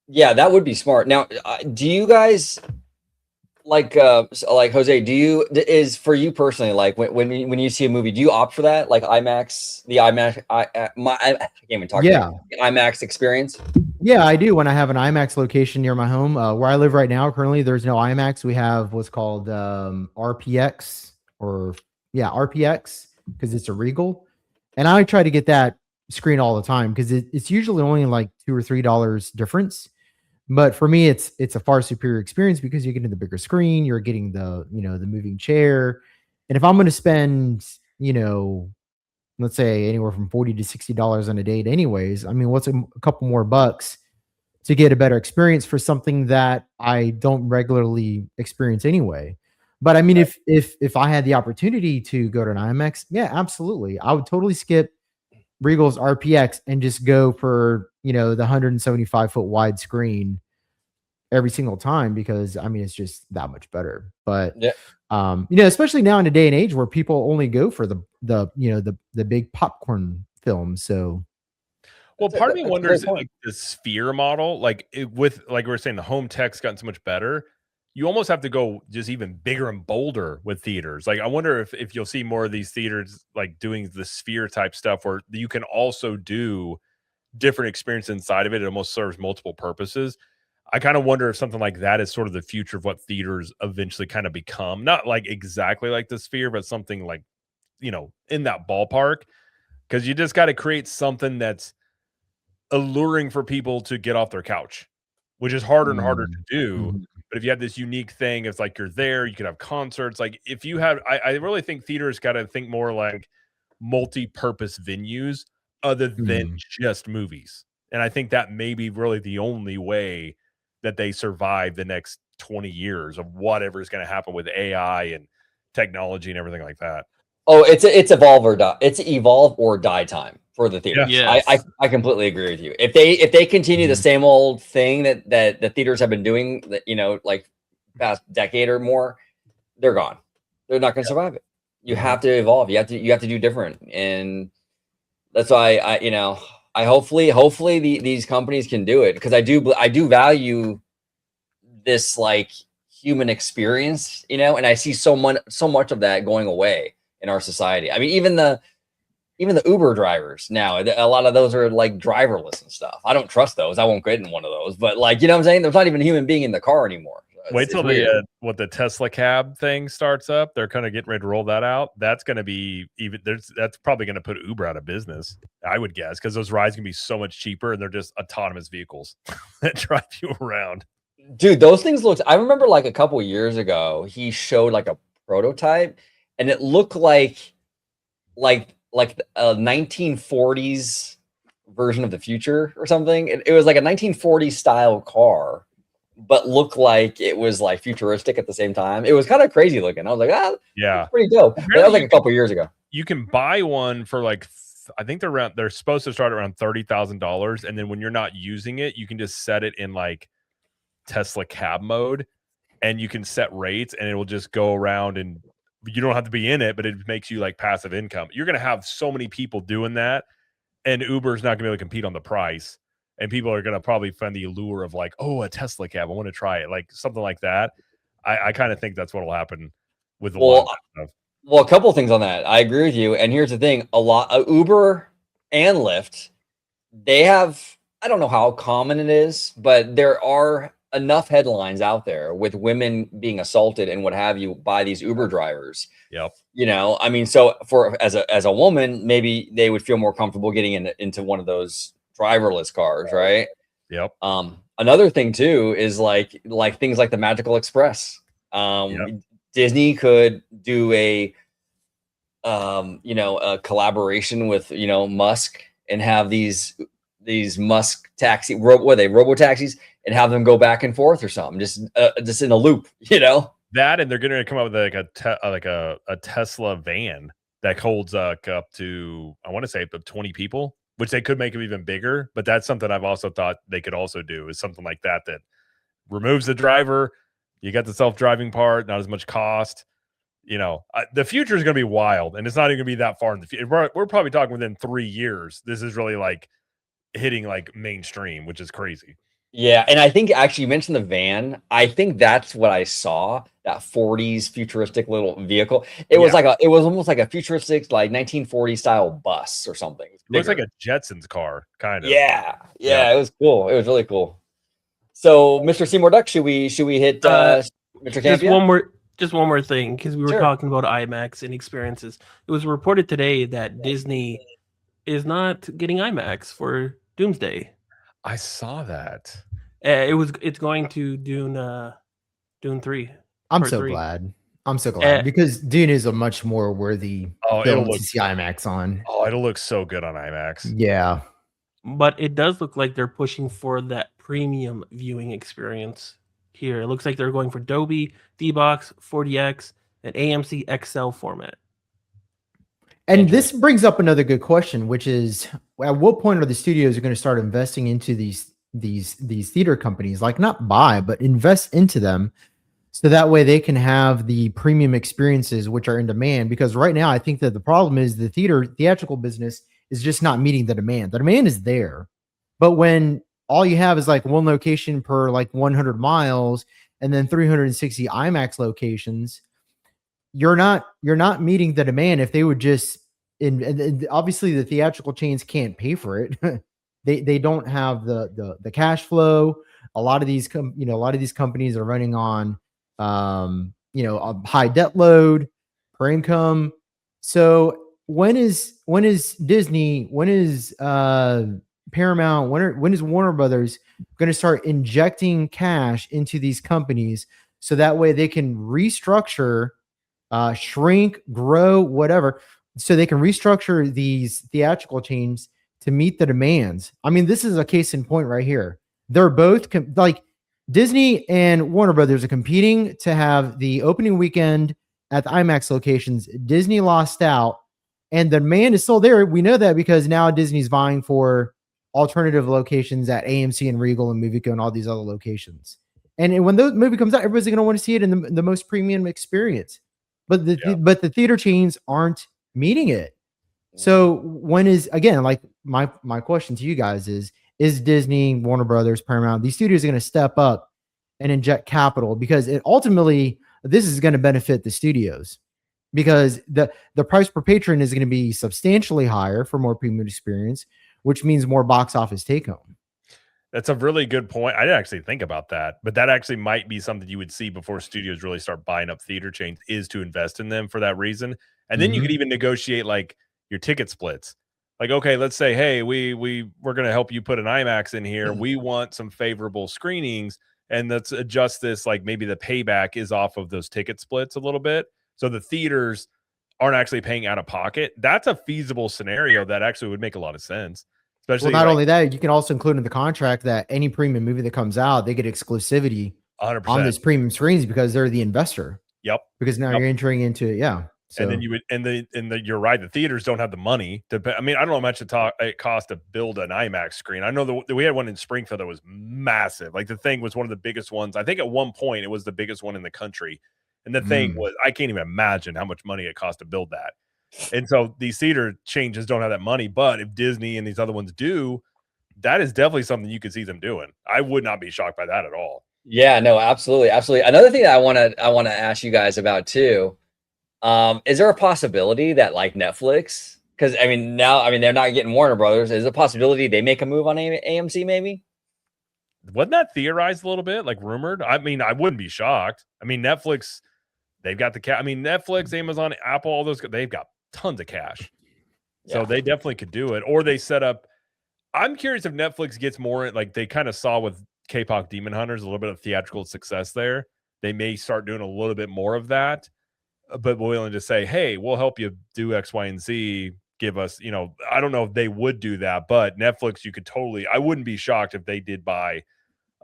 yeah, that would be smart. Now, do you guys like Jose? Is for you personally, like when you see a movie, do you opt for that, like IMAX, the IMAX? I can't even talk. Yeah, the IMAX experience. Yeah, I do. When I have an IMAX location near my home, where I live right now, currently there's no IMAX. We have what's called RPX RPX because it's a Regal, and I try to get that screen all the time because it's usually only like $2 or $3 difference. But for me, it's a far superior experience because you're getting the bigger screen, you're getting the the moving chair, and if I'm going to spend let's say anywhere from $40 to $60 on a date anyways, I mean, what's a couple more bucks to get a better experience for something that I don't regularly experience anyway? But I mean, if I had the opportunity to go to an IMAX, yeah, absolutely. I would totally skip Regal's RPX and just go for, the 175-foot wide screen every single time because I mean, it's just that much better. But especially now in a day and age where people only go for the big popcorn films. So, well, part of me wonders like the sphere model, like with we were saying, the home tech's gotten so much better. You almost have to go just even bigger and bolder with theaters. Like, I wonder if you'll see more of these theaters like doing the sphere type stuff where you can also do different experience inside of it. It almost serves multiple purposes. I kind of wonder if something like that is sort of the future of what theaters eventually kind of become. Not like exactly like the Sphere, but something like, in that ballpark. Because you just got to create something that's alluring for people to get off their couch, which is harder and harder to do. Mhm. But if you have this unique thing, it's like you're there, you can have concerts. Like if you have, I really think theaters got to think more like multi-purpose venues other than Mhm. just movies. And I think that may be really the only way that they survive the next 20 years of whatever is going to happen with AI and technology and everything like that. Oh, it's evolve or die. It's evolve or die time for the theaters. Yes. I completely agree with you. If they continue the Mhm. same old thing that the theaters have been doing, that like past decade or more, they're gone. They're not going to survive it. You have to evolve. You have to do different, and that's why I hopefully these companies can do it, because I do value this like human experience, and I see so much of that going away in our society. I mean, even the Uber drivers now, a lot of those are like driverless and stuff. I don't trust those. I won't get in one of those. But like, what I'm saying? There's not even a human being in the car anymore. Wait till the Tesla cab thing starts up. They're kind of getting ready to roll that out. That's going to be that's probably going to put Uber out of business, I would guess, because those rides can be so much cheaper and they're just autonomous vehicles that drive you around. Dude, those things looked. I remember like a couple years ago, he showed like a prototype, and it looked like a 1940s version of the future or something. It was like a 1940s style car, but looked like it was like futuristic at the same time. It was kind of crazy looking. I was like, Yeah, that's pretty dope. But that was like a couple years ago. You can buy one for like, I think they're supposed to start around $30,000, and then when you're not using it, you can just set it in like Tesla cab mode, and you can set rates, and it will just go around, and you don't have to be in it, but it makes you like passive income. You're going to have so many people doing that, and Uber's not going to be able to compete on the price. And people are going to probably find the allure of like, oh, a Tesla cab, I want to try it, like something like that. I kind of think that's what will happen with a lot of stuff. Well, a couple of things on that. I agree with you. And here's the thing: Uber and Lyft, they have. I don't know how common it is, but there are enough headlines out there with women being assaulted and what have you by these Uber drivers. Yep. I mean, so as a woman, maybe they would feel more comfortable getting into one of those driverless cars, right? Yep. Another thing too is like things like the Magical Express. Disney could do a collaboration with Musk and have these Musk robo taxis, and have them go back and forth or something, just in a loop, That, and they're going to come up with like a Tesla van that holds up to, I want to say, up to 20 people, which they could make them even bigger. But that's something I've also thought they could also do, is something like that removes the driver. You got the self-driving part, not as much cost. The future is going to be wild, and it's not even going to be that far in the future. We're probably talking within 3 years. This is really like hitting like mainstream, which is crazy. Yeah, and I think actually you mentioned the van. I think that's what I saw, that 40s futuristic little vehicle. It was almost like a futuristic, like 1940 style bus or something. It looks like a Jetsons car, kind of. Yeah, it was cool. It was really cool. So, Mr. Seymour Duck, should we hit Mr. Campion? Just one more thing, because we were talking about IMAX and experiences. It was reported today that Disney is not getting IMAX for Doomsday. I saw that. It's going to Dune 3. I'm so glad. I'm so glad, because Dune is a much more worthy film to see IMAX on. Oh, it'll look so good on IMAX. Yeah. But it does look like they're pushing for that premium viewing experience here. It looks like they're going for Dolby, D-Box, 40X, and AMC XL format. And this brings up another good question, which is, at what point are the studios going to start investing into these theater companies? Like, not buy, but invest into them, so that way they can have the premium experiences which are in demand. Because right now, I think that the problem is the theatrical business is just not meeting the demand. The demand is there, but when all you have is like one location per like 100 miles and then 360 IMAX locations, you're not meeting the demand. If they would just, and obviously the theatrical chains can't pay for it. They don't have the cash flow a lot of these companies are running on a high debt load per income. So when is Disney, when is Paramount, when is Warner Brothers going to start injecting cash into these companies so that way they can restructure, shrink, grow, whatever, so they can restructure these theatrical chains to meet the demands? I mean, this is a case in point right here. They're both like Disney and Warner Brothers are competing to have the opening weekend at the IMAX locations. Disney lost out, and the demand is still there. We know that because now Disney's vying for alternative locations at AMC and Regal and Movieco and all these other locations. And when the movie comes out, everybody's going to want to see it in the most premium experience. But the theater chains aren't meeting it. So when is, again, like my question to you guys is Disney, Warner Brothers, Paramount, these studios are going to step up and inject capital, because it ultimately, this is going to benefit the studios, because the price per patron is going to be substantially higher for more premium experience, which means more box office take home. That's a really good point. I didn't actually think about that, but that actually might be something you would see before studios really start buying up theater chains, is to invest in them for that reason. And then you could even negotiate like your ticket splits. Like, okay, let's say, hey, we're going to help you put an IMAX in here. We want some favorable screenings, and let's adjust this. Like maybe the payback is off of those ticket splits a little bit, so the theaters aren't actually paying out of pocket. That's a feasible scenario that actually would make a lot of sense. Especially, well, not only that, you can also include in the contract that any premium movie that comes out, they get exclusivity 100%. on this premium screens because they're the investor. Yep. Because now you're entering into it. Yeah. So. And then you would, you're right. The theaters don't have the money to. I mean, I don't know how much it costs to build an IMAX screen. I know that we had one in Springfield that was massive. Like the thing was one of the biggest ones. I think at one point it was the biggest one in the country. And the thing was, I can't even imagine how much money it cost to build that. And so these theater changes don't have that money. But if Disney and these other ones do, that is definitely something you could see them doing. I would not be shocked by that at all. Yeah, no, absolutely. Absolutely. Another thing that I want to ask you guys about too, is there a possibility that like Netflix, because I mean, they're not getting Warner Brothers, is a possibility they make a move on AMC maybe? Wasn't that theorized a little bit, like rumored? I mean, I wouldn't be shocked. I mean, Netflix, they've got the I mean, Netflix, Amazon, Apple, all those, they've got tons of cash. So they definitely could do it. Or they set up, I'm curious if Netflix gets more, like they kind of saw with K-pop Demon Hunters, a little bit of theatrical success there. They may start doing a little bit more of that, but willing to say, hey, we'll help you do X, Y, and Z. Give us, I don't know if they would do that, but Netflix, you could totally, I wouldn't be shocked if they did buy,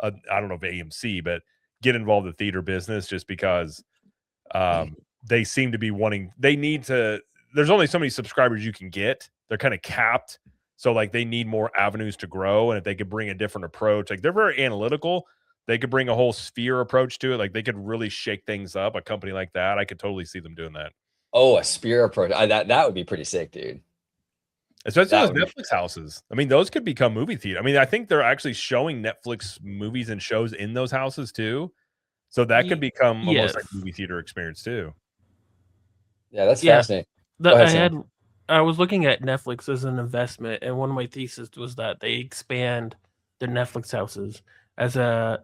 I don't know if AMC, but get involved in the theater business, just because they seem to be wanting, there's only so many subscribers you can get. They're kind of capped. So like they need more avenues to grow. And if they could bring a different approach, like they're very analytical, they could bring a whole sphere approach to it. Like they could really shake things up. A company like that, I could totally see them doing that. Oh, a sphere approach. That would be pretty sick, dude. Especially those Netflix houses. I mean, those could become movie theater. I mean, I think they're actually showing Netflix movies and shows in those houses too. So that could become almost like movie theater experience too. Yeah, that's fascinating. I was looking at Netflix as an investment, and one of my theses was that they expand their Netflix houses as an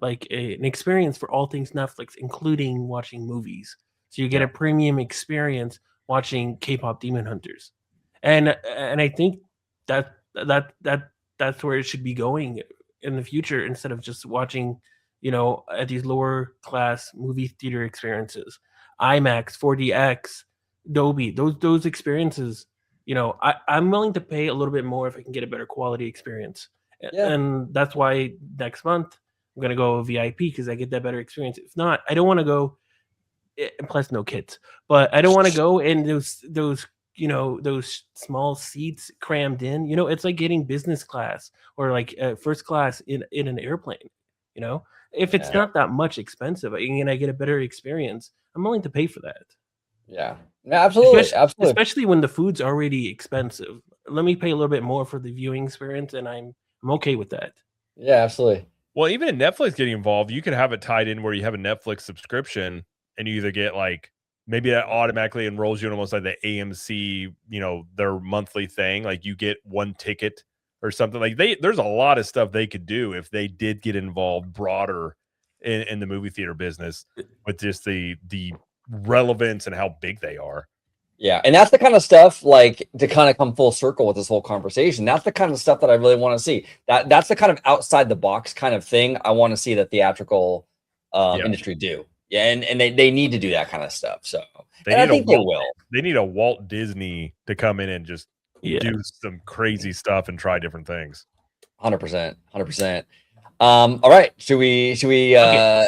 experience for all things Netflix, including watching movies. So you get a premium experience watching K-pop Demon Hunters, and I think that's where it should be going in the future, instead of just watching, at these lower class movie theater experiences, IMAX, 4DX, Dolby, those experiences. I'm willing to pay a little bit more if I can get a better quality experience. And that's why next month I'm going to go VIP, because I get that better experience. If not, I don't want to go, and plus no kids, but I don't want to go in those small seats crammed in. It's like getting business class or like first class in an airplane. If it's not that much expensive and I get a better experience, I'm willing to pay for that. Yeah, absolutely. Especially when the food's already expensive. Let me pay a little bit more for the viewing experience, and I'm okay with that. Yeah, absolutely. Well, even in Netflix getting involved, you could have it tied in where you have a Netflix subscription, and you either get like, maybe that automatically enrolls you in almost like the AMC, their monthly thing. Like you get one ticket or something. Like there's a lot of stuff they could do if they did get involved broader in the movie theater business with just the relevance and how big they are. Yeah, and that's the kind of stuff, like, to kind of come full circle with this whole conversation. That's the kind of stuff that I really want to see. That's the kind of outside the box kind of thing I want to see the theatrical industry do. Yeah, and they need to do that kind of stuff. So I think they will. They need a Walt Disney to come in and just do some crazy stuff and try different things. 100%. All right, should we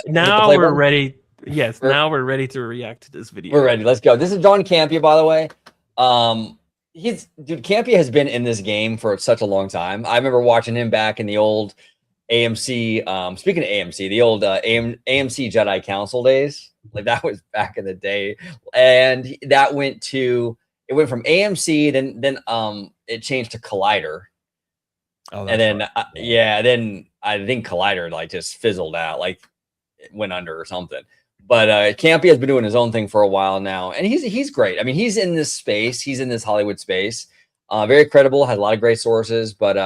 now we're ready. Yes, now we're ready to react to this video. We're ready. Let's go. This is John Campia, by the way. Campia has been in this game for such a long time. I remember watching him back in the old AMC. Speaking of AMC, the old AMC Jedi Council days. Like, that was back in the day, and that went from AMC, then it changed to Collider. Oh, and then then I think Collider like just fizzled out, like it went under or something. But Campia has been doing his own thing for a while now, and he's great. I mean, he's in this space, he's in this Hollywood space, very credible, has a lot of great sources. But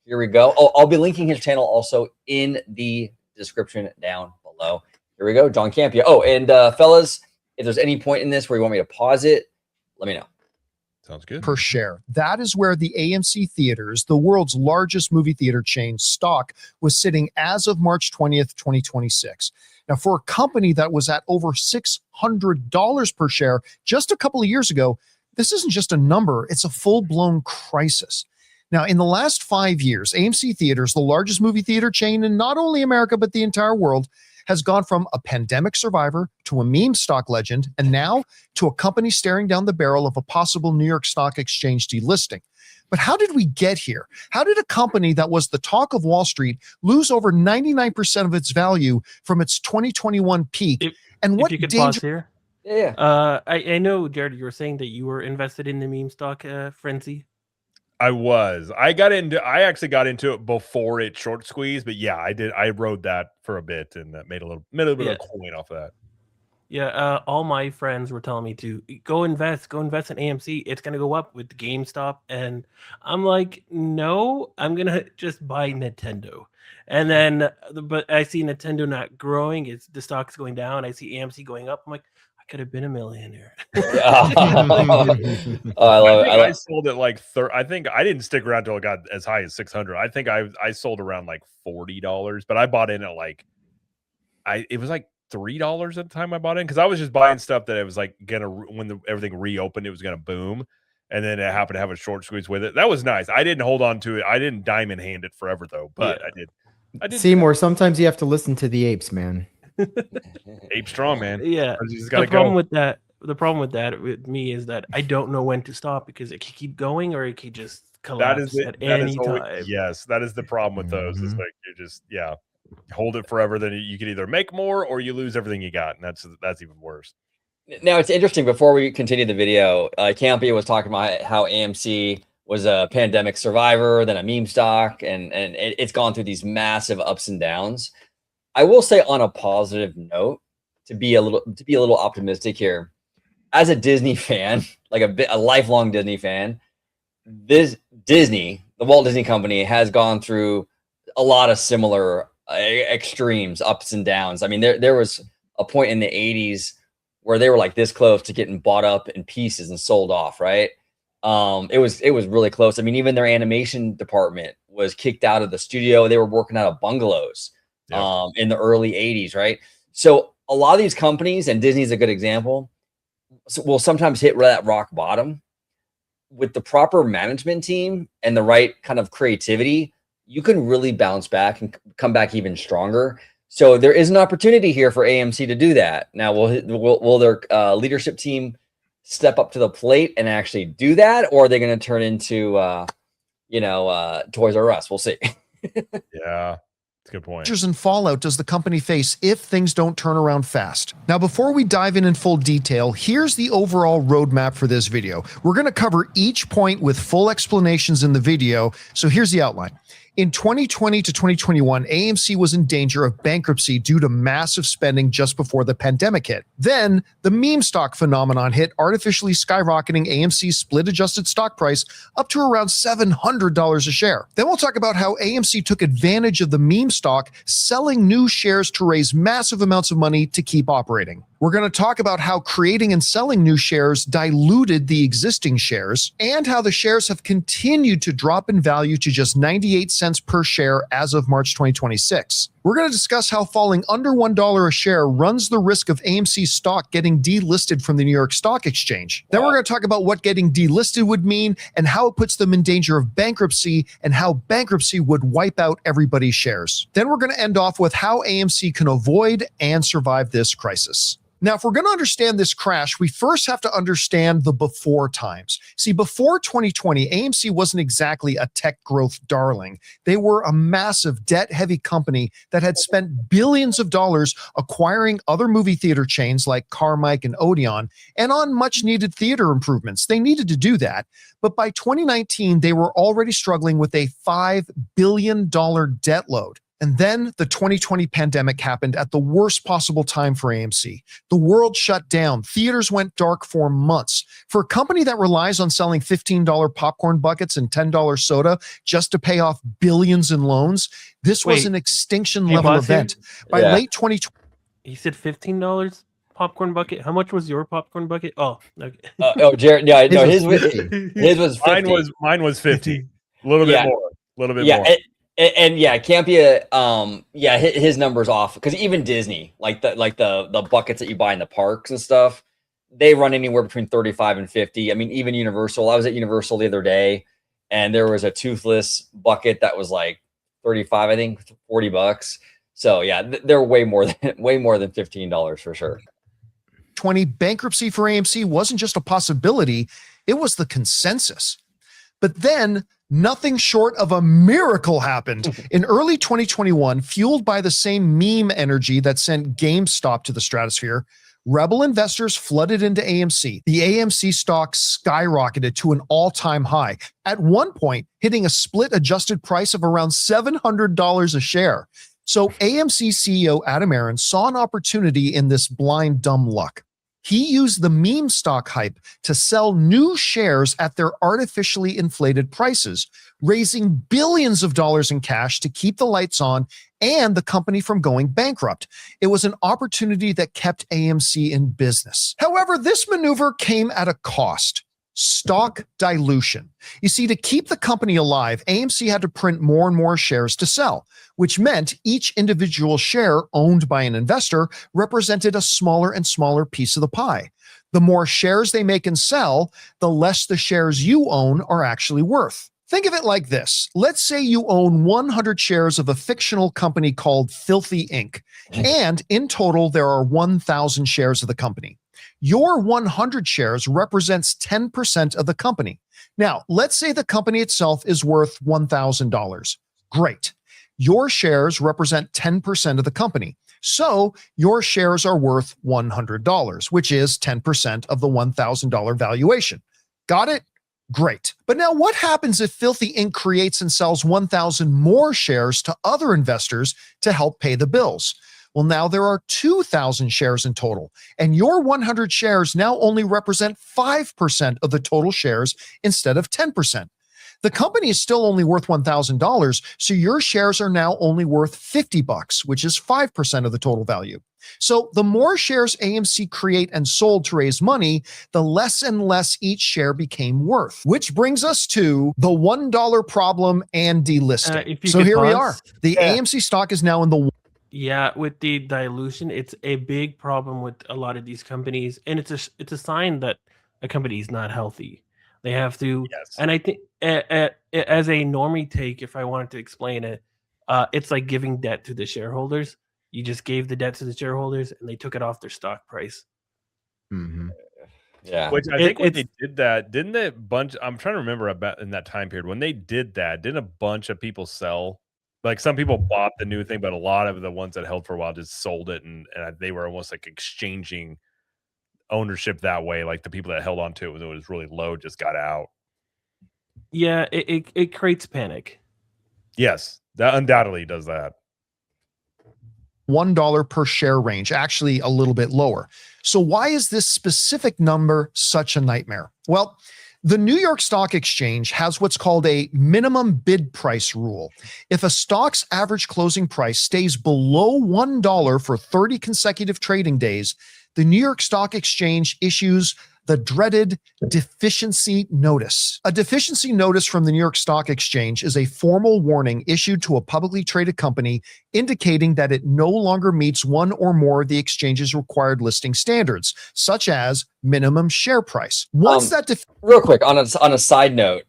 here we go. Oh, I'll be linking his channel also in the description down below. Here we go, John Campia. Oh, and fellas, if there's any point in this where you want me to pause it, let me know. Sounds good. Per share. That is where the AMC theaters, the world's largest movie theater chain, stock was sitting as of March 20th, 2026. Now, for a company that was at over $600 per share just a couple of years ago, this isn't just a number, it's a full-blown crisis. Now, in the last 5 years, AMC Theaters, the largest movie theater chain in not only America, but the entire world, has gone from a pandemic survivor to a meme stock legend, and now to a company staring down the barrel of a possible New York Stock Exchange delisting. But how did we get here? How did a company that was the talk of Wall Street lose over 99% of its value from its 2021 peak? And what if you could pause here? Yeah. I know, Jared, you were saying that you were invested in the meme stock frenzy. I was. I actually got into it before it short squeezed, but yeah, I did. I rode that for a bit and made a little bit of coin off of that. Yeah, all my friends were telling me to go invest in AMC. It's gonna go up with GameStop, and I'm like, no, I'm gonna just buy Nintendo. And then, but I see Nintendo not growing; the stock's going down. I see AMC going up. I'm like, I could have been a millionaire. I love it. I sold it like I think I didn't stick around till it got as high as 600. I think I sold around like $40, but I bought in at like it was like $3 at the time I bought in, because I was just buying stuff that it was like when everything reopened, it was gonna boom, and then it happened to have a short squeeze with it. That was nice. I didn't hold on to it. I didn't diamond hand it forever though, but I did. Seymour, sometimes you have to listen to the apes, man. Ape strong, man. Yeah. The problem with that with me is that I don't know when to stop, because it can keep going or it can just collapse at any time. Yes, that is the problem with those. It's like you're just hold it forever, then you can either make more or you lose everything you got, and that's even worse. Now, it's interesting, before we continue the video, Campia was talking about how AMC was a pandemic survivor, then a meme stock, and it's gone through these massive ups and downs. I will say, on a positive note, to be a little optimistic here, as a Disney fan, like a lifelong Disney fan, the Walt Disney Company has gone through a lot of similar extremes, ups and downs. I mean, there was a point in the 80s where they were like this close to getting bought up in pieces and sold off, right? It was really close. I mean, even their animation department was kicked out of the studio. They were working out of bungalows in the early 80s, right? So a lot of these companies, and Disney's a good example, will sometimes hit that rock bottom. With the proper management team and the right kind of creativity, you can really bounce back and come back even stronger. So there is an opportunity here for AMC to do that. Now, will their leadership team step up to the plate and actually do that, or are they going to turn into Toys R Us? We'll see. Yeah. That's a good point. And fallout does the company face if things don't turn around fast? Now, before we dive in full detail, here's the overall roadmap for this video. We're going to cover each point with full explanations in the video. So here's the outline. In 2020 to 2021, AMC was in danger of bankruptcy due to massive spending just before the pandemic hit. Then the meme stock phenomenon hit, artificially skyrocketing AMC's split adjusted stock price up to around $700 a share. Then we'll talk about how AMC took advantage of the meme stock, selling new shares to raise massive amounts of money to keep operating. We're going to talk about how creating and selling new shares diluted the existing shares, and how the shares have continued to drop in value to just 98 cents per share as of March 2026. We're going to discuss how falling under $1 a share runs the risk of AMC stock getting delisted from the New York Stock Exchange. Then we're going to talk about what getting delisted would mean and how it puts them in danger of bankruptcy, and how bankruptcy would wipe out everybody's shares. Then we're going to end off with how AMC can avoid and survive this crisis. Now, if we're going to understand this crash, we first have to understand the before times. See, before 2020, AMC wasn't exactly a tech growth darling. They were a massive debt-heavy company that had spent billions of dollars acquiring other movie theater chains like Carmike and Odeon, and on much-needed theater improvements. They needed to do that. But by 2019, they were already struggling with a $5 billion debt load. And then the 2020 pandemic happened at the worst possible time for AMC. The world shut down. Theaters went dark for months. For a company that relies on selling $15 popcorn buckets and $10 soda just to pay off billions in loans, this was an extinction level event. By late 2020, he said $15 popcorn bucket. How much was your popcorn bucket? Oh, okay. Jared, yeah, no, his was 50. Mine was 50. A little bit more. A little bit more. And yeah, Campia, yeah, his number's off, because even Disney, like the buckets that you buy in the parks and stuff, they run anywhere between 35 and 50. I mean, even Universal. I was at Universal the other day, and there was a toothless bucket that was like 35, I think, $40. So yeah, they're way more than $15 for sure. 20 bankruptcy for AMC wasn't just a possibility; it was the consensus. But then nothing short of a miracle happened. In early 2021, fueled by the same meme energy that sent GameStop to the stratosphere, rebel investors flooded into AMC. The AMC stock skyrocketed to an all-time high, at one point hitting a split adjusted price of around $700 a share. So AMC CEO Adam Aron saw an opportunity in this blind dumb luck. He used the meme stock hype to sell new shares at their artificially inflated prices, raising billions of dollars in cash to keep the lights on and the company from going bankrupt. It was an opportunity that kept AMC in business. However, this maneuver came at a cost. Stock dilution. You see, to keep the company alive, AMC had to print more and more shares to sell, which meant each individual share owned by an investor represented a smaller and smaller piece of the pie. The more shares they make and sell, the less the shares you own are actually worth. Think of it like this. Let's say you own 100 shares of a fictional company called Filthy Inc., and in total, there are 1,000 shares of the company. Your 100 shares represents 10% of the company. Now, let's say the company itself is worth $1,000. Great. Your shares represent 10% of the company. So your shares are worth $100, which is 10% of the $1,000 valuation. Got it? Great. But now what happens if Filthy Inc. creates and sells 1,000 more shares to other investors to help pay the bills? Well, now there are 2,000 shares in total, and your 100 shares now only represent 5% of the total shares instead of 10%. The company is still only worth $1,000, so your shares are now only worth $50, which is 5% of the total value. So the more shares AMC create and sold to raise money, the less and less each share became worth, which brings us to the $1 problem and delisting. So here we are. The AMC stock is now in the with the dilution, it's a big problem with a lot of these companies, and it's a sign that a company is not healthy. They have to, and I think as a normie take, if I wanted to explain it, it's like giving debt to the shareholders. You just gave the debt to the shareholders, and they took it off their stock price. Mm-hmm. Yeah, which I think when they did that, didn't a bunch? I'm trying to remember about in that time period when they did that. Didn't a bunch of people sell? Like some people bought the new thing, but a lot of the ones that held for a while just sold it, and they were almost like exchanging ownership that way. Like the people that held on to it when it was really low just got out. Yeah, it creates panic. Yes, that undoubtedly does that. $1 per share range, actually a little bit lower. So why is this specific number such a nightmare? Well, the New York Stock Exchange has what's called a minimum bid price rule. If a stock's average closing price stays below $1 for 30 consecutive trading days, the New York Stock Exchange issues the dreaded deficiency notice. A deficiency notice from the New York Stock Exchange is a formal warning issued to a publicly traded company indicating that it no longer meets one or more of the exchange's required listing standards, such as minimum share price. Once real quick on a side note,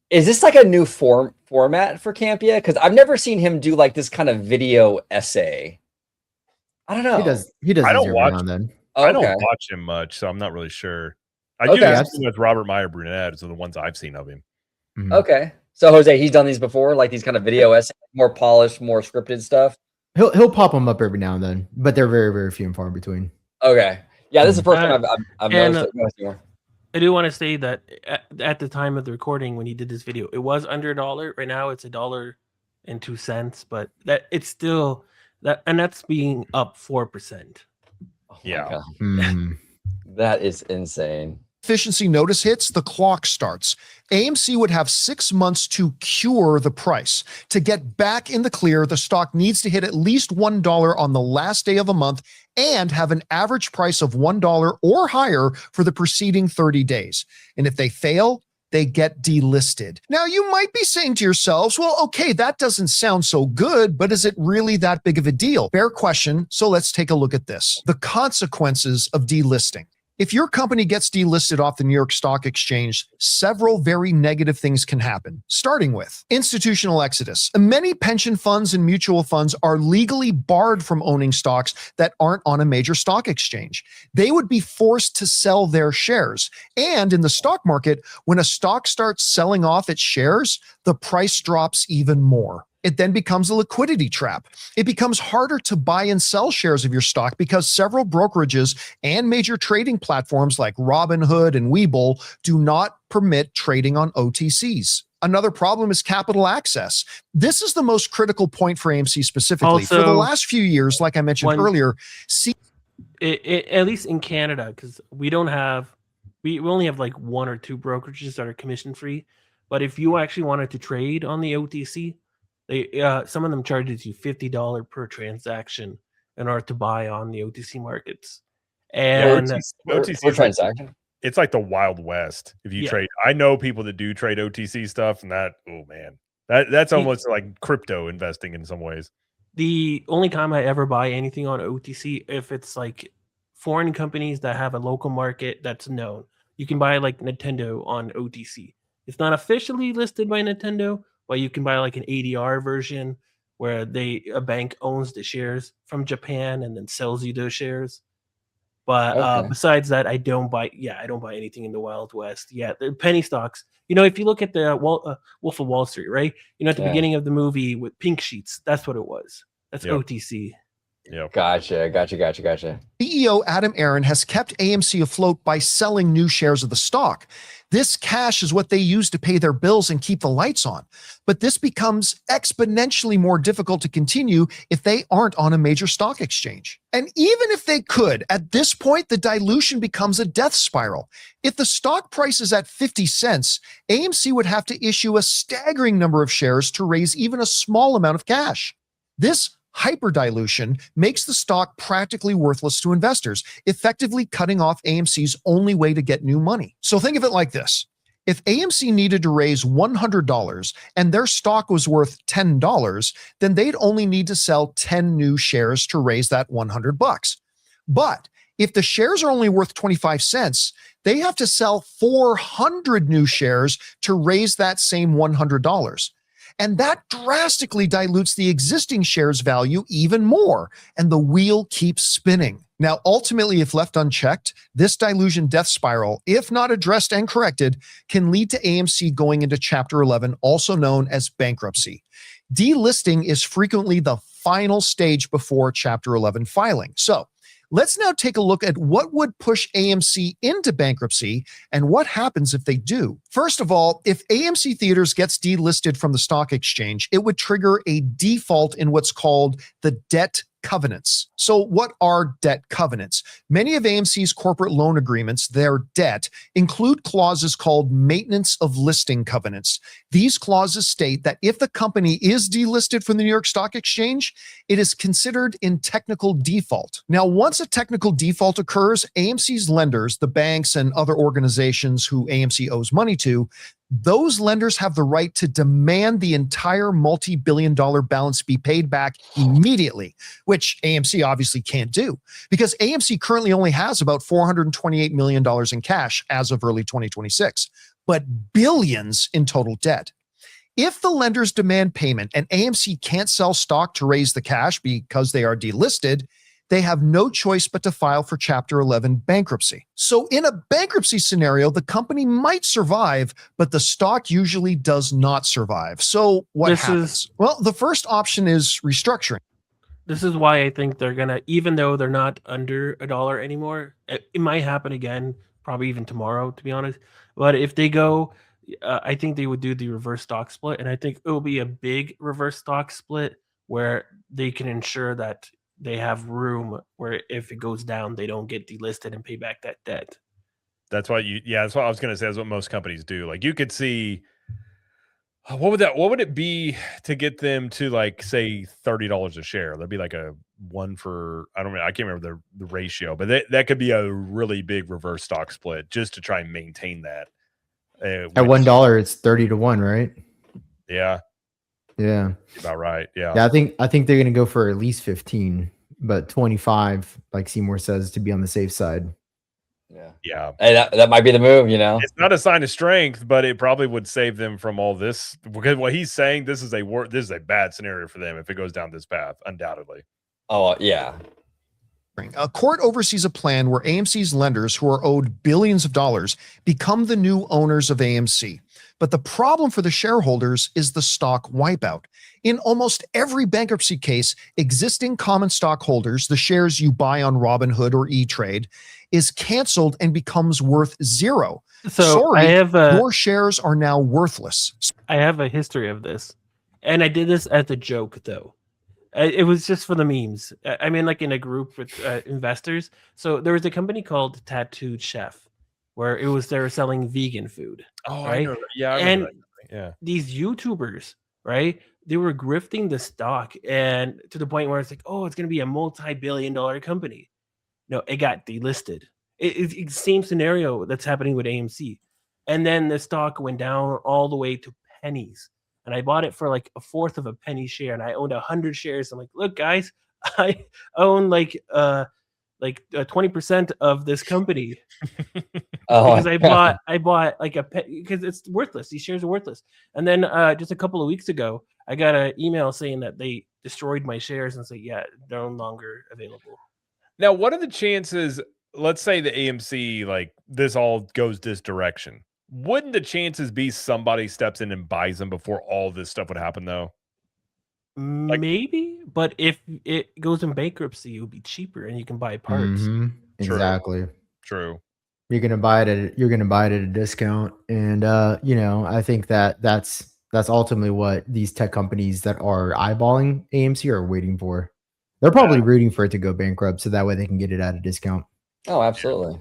is this like a new format for Campia? Because I've never seen him do like this kind of video essay. I don't know. He does I don't these every watch now and then. Oh, I don't okay. watch him much, so I'm not really sure. I Okay. do this with Robert Meyer Brunette, so the ones I've seen of him. Mhm. Okay. So Jose, he's done these before, like these kind of video essays, more polished, more scripted stuff. He'll pop them up every now and then, but they're very, very few and far between. Okay. Yeah, this is the first time I've and, noticed it. Go ahead, Seymour. I do want to say that at the time of the recording when he did this video, it was under $1. Right now it's $1.02, but that it's still that, and that's being up 4%. Oh my Yeah. God. Mm. That is insane. deficiency notice hits, the clock starts. AMC would have 6 months to cure the price. To get back in the clear, the stock needs to hit at least $1 on the last day of a month and have an average price of $1 or higher for the preceding 30 days. And if they fail, they get delisted. Now, you might be saying to yourselves, well, okay, that doesn't sound so good, but is it really that big of a deal? Fair question, so let's take a look at this. The consequences of delisting. If your company gets delisted off the New York Stock Exchange, several very negative things can happen, starting with institutional exodus. Many pension funds and mutual funds are legally barred from owning stocks that aren't on a major stock exchange. They would be forced to sell their shares. And in the stock market, when a stock starts selling off its shares, the price drops even more. It then becomes a liquidity trap. It becomes harder to buy and sell shares of your stock because several brokerages and major trading platforms like Robinhood and Webull do not permit trading on OTCs. Another problem is capital access. This is the most critical point for AMC specifically. For the Also, last few years, like I mentioned earlier, at least in Canada, because we only have like one or two brokerages that are commission free. But if you actually wanted to trade on the OTC, some of them charges you $50 per transaction in order to buy on the OTC markets. And OTC per transaction. It's like the Wild West if you trade. I know people that do trade OTC stuff, and that's almost like crypto investing in some ways. The only time I ever buy anything on OTC, if it's like foreign companies that have a local market that's known. You can buy like Nintendo on OTC. It's not officially listed by Nintendo, but you can buy like an ADR version where a bank owns the shares from Japan and then sells you those shares. But besides that, I don't buy anything in the Wild West. Yeah, the penny stocks. If you look at the Wolf of Wall Street, right? At the beginning of the movie with pink sheets, that's what it was. That's OTC. Yeah. Gotcha. CEO Adam Aron has kept AMC afloat by selling new shares of the stock. This cash is what they use to pay their bills and keep the lights on. But this becomes exponentially more difficult to continue if they aren't on a major stock exchange. And even if they could, at this point, the dilution becomes a death spiral. If the stock price is at 50 cents, AMC would have to issue a staggering number of shares to raise even a small amount of cash. This hyperdilution makes the stock practically worthless to investors, effectively cutting off AMC's only way to get new money. So think of it like this. If AMC needed to raise $100 and their stock was worth $10, then they'd only need to sell 10 new shares to raise that $100. But if the shares are only worth 25 cents, they have to sell 400 new shares to raise that same $100. And that drastically dilutes the existing shares value even more, and the wheel keeps spinning. Now, ultimately, if left unchecked, this dilution death spiral, if not addressed and corrected, can lead to AMC going into Chapter 11, also known as bankruptcy. Delisting is frequently the final stage before Chapter 11 filing. So Let's now take a look at what would push AMC into bankruptcy and what happens if they do. First of all, if AMC Theaters gets delisted from the stock exchange, it would trigger a default in what's called the debt covenants. So what are debt covenants? Many of AMC's corporate loan agreements, their debt, include clauses called maintenance of listing covenants. These clauses state that if the company is delisted from the New York Stock Exchange, it is considered in technical default. Now, once a technical default occurs, AMC's lenders, the banks and other organizations who AMC owes money to, those lenders have the right to demand the entire multi-billion-dollar balance be paid back immediately, which AMC obviously can't do because AMC currently only has about $428 million in cash as of early 2026, but billions in total debt. If the lenders demand payment and AMC can't sell stock to raise the cash because they are delisted, they have no choice but to file for Chapter 11 bankruptcy. So in a bankruptcy scenario, the company might survive, but the stock usually does not survive. So what happens? Well, the first option is restructuring. This is why I think they're going to, even though they're not under $1 anymore, it might happen again, probably even tomorrow, to be honest. But if they go, I think they would do the reverse stock split. And I think it will be a big reverse stock split where they can ensure that they have room where if it goes down, they don't get delisted and pay back that debt. That's what that's what I was going to say. That's what most companies do. Like you could see, what would it be to get them to like say $30 a share? That'd be like a one for, I can't remember the ratio, but that could be a really big reverse stock split just to try and maintain that. At $1, it's 30 to 1, right? Yeah. Yeah. About right. Yeah. Yeah, I think they're gonna go for at least 15, but 25, like Seymour says, to be on the safe side. Yeah. Hey, that might be the move, you know. It's not a sign of strength, but it probably would save them from all this. Because what he's saying, this is a bad scenario for them if it goes down this path, undoubtedly. Oh, yeah. A court oversees a plan where AMC's lenders, who are owed billions of dollars, become the new owners of AMC. But the problem for the shareholders is the stock wipeout. In almost every bankruptcy case, existing common stockholders, the shares you buy on Robinhood or E-Trade, is canceled and becomes worth zero. So your shares are now worthless. I have a history of this, and I did this as a joke, though. It was just for the memes. I mean, like in a group with investors. So there was a company called Tattooed Chef, where they were selling vegan food. Oh, right? I know that. Yeah, I remember that. Yeah. These YouTubers, right? They were grifting the stock, and to the point where it's like, oh, it's going to be a multi-billion-dollar company. No, it got delisted. It's the same scenario that's happening with AMC, and then the stock went down all the way to pennies. And I bought it for like a fourth of a penny share, and I owned 100 shares. I'm like, look, guys, I own like 20% of this company because I bought like because it's worthless. These shares are worthless. And then just a couple of weeks ago, I got an email saying that they destroyed my shares and said, yeah, they're no longer available. Now, what are the chances? Let's say the AMC, like this all goes this direction. Wouldn't the chances be somebody steps in and buys them before all this stuff would happen, though? Maybe, but if it goes in bankruptcy, it would be cheaper, and you can buy parts. Mm-hmm. Exactly. True. You're gonna buy it at a discount, and I think that's ultimately what these tech companies that are eyeballing AMC are waiting for. They're probably rooting for it to go bankrupt, so that way they can get it at a discount. Oh, absolutely.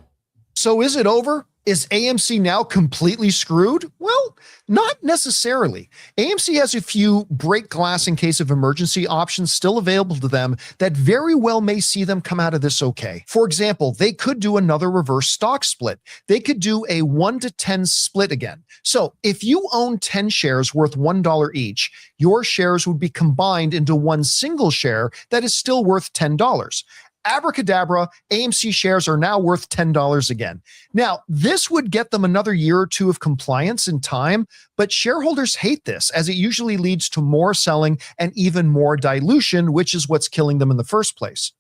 So is it over? Is AMC now completely screwed? Well, not necessarily. AMC has a few break glass in case of emergency options still available to them that very well may see them come out of this okay. For example, they could do another reverse stock split. They could do a 1-to-10 split again. So if you own 10 shares worth $1 each, your shares would be combined into one single share that is still worth $10. Abracadabra, AMC shares are now worth $10 again. Now, this would get them another year or two of compliance in time, but shareholders hate this as it usually leads to more selling and even more dilution, which is what's killing them in the first place.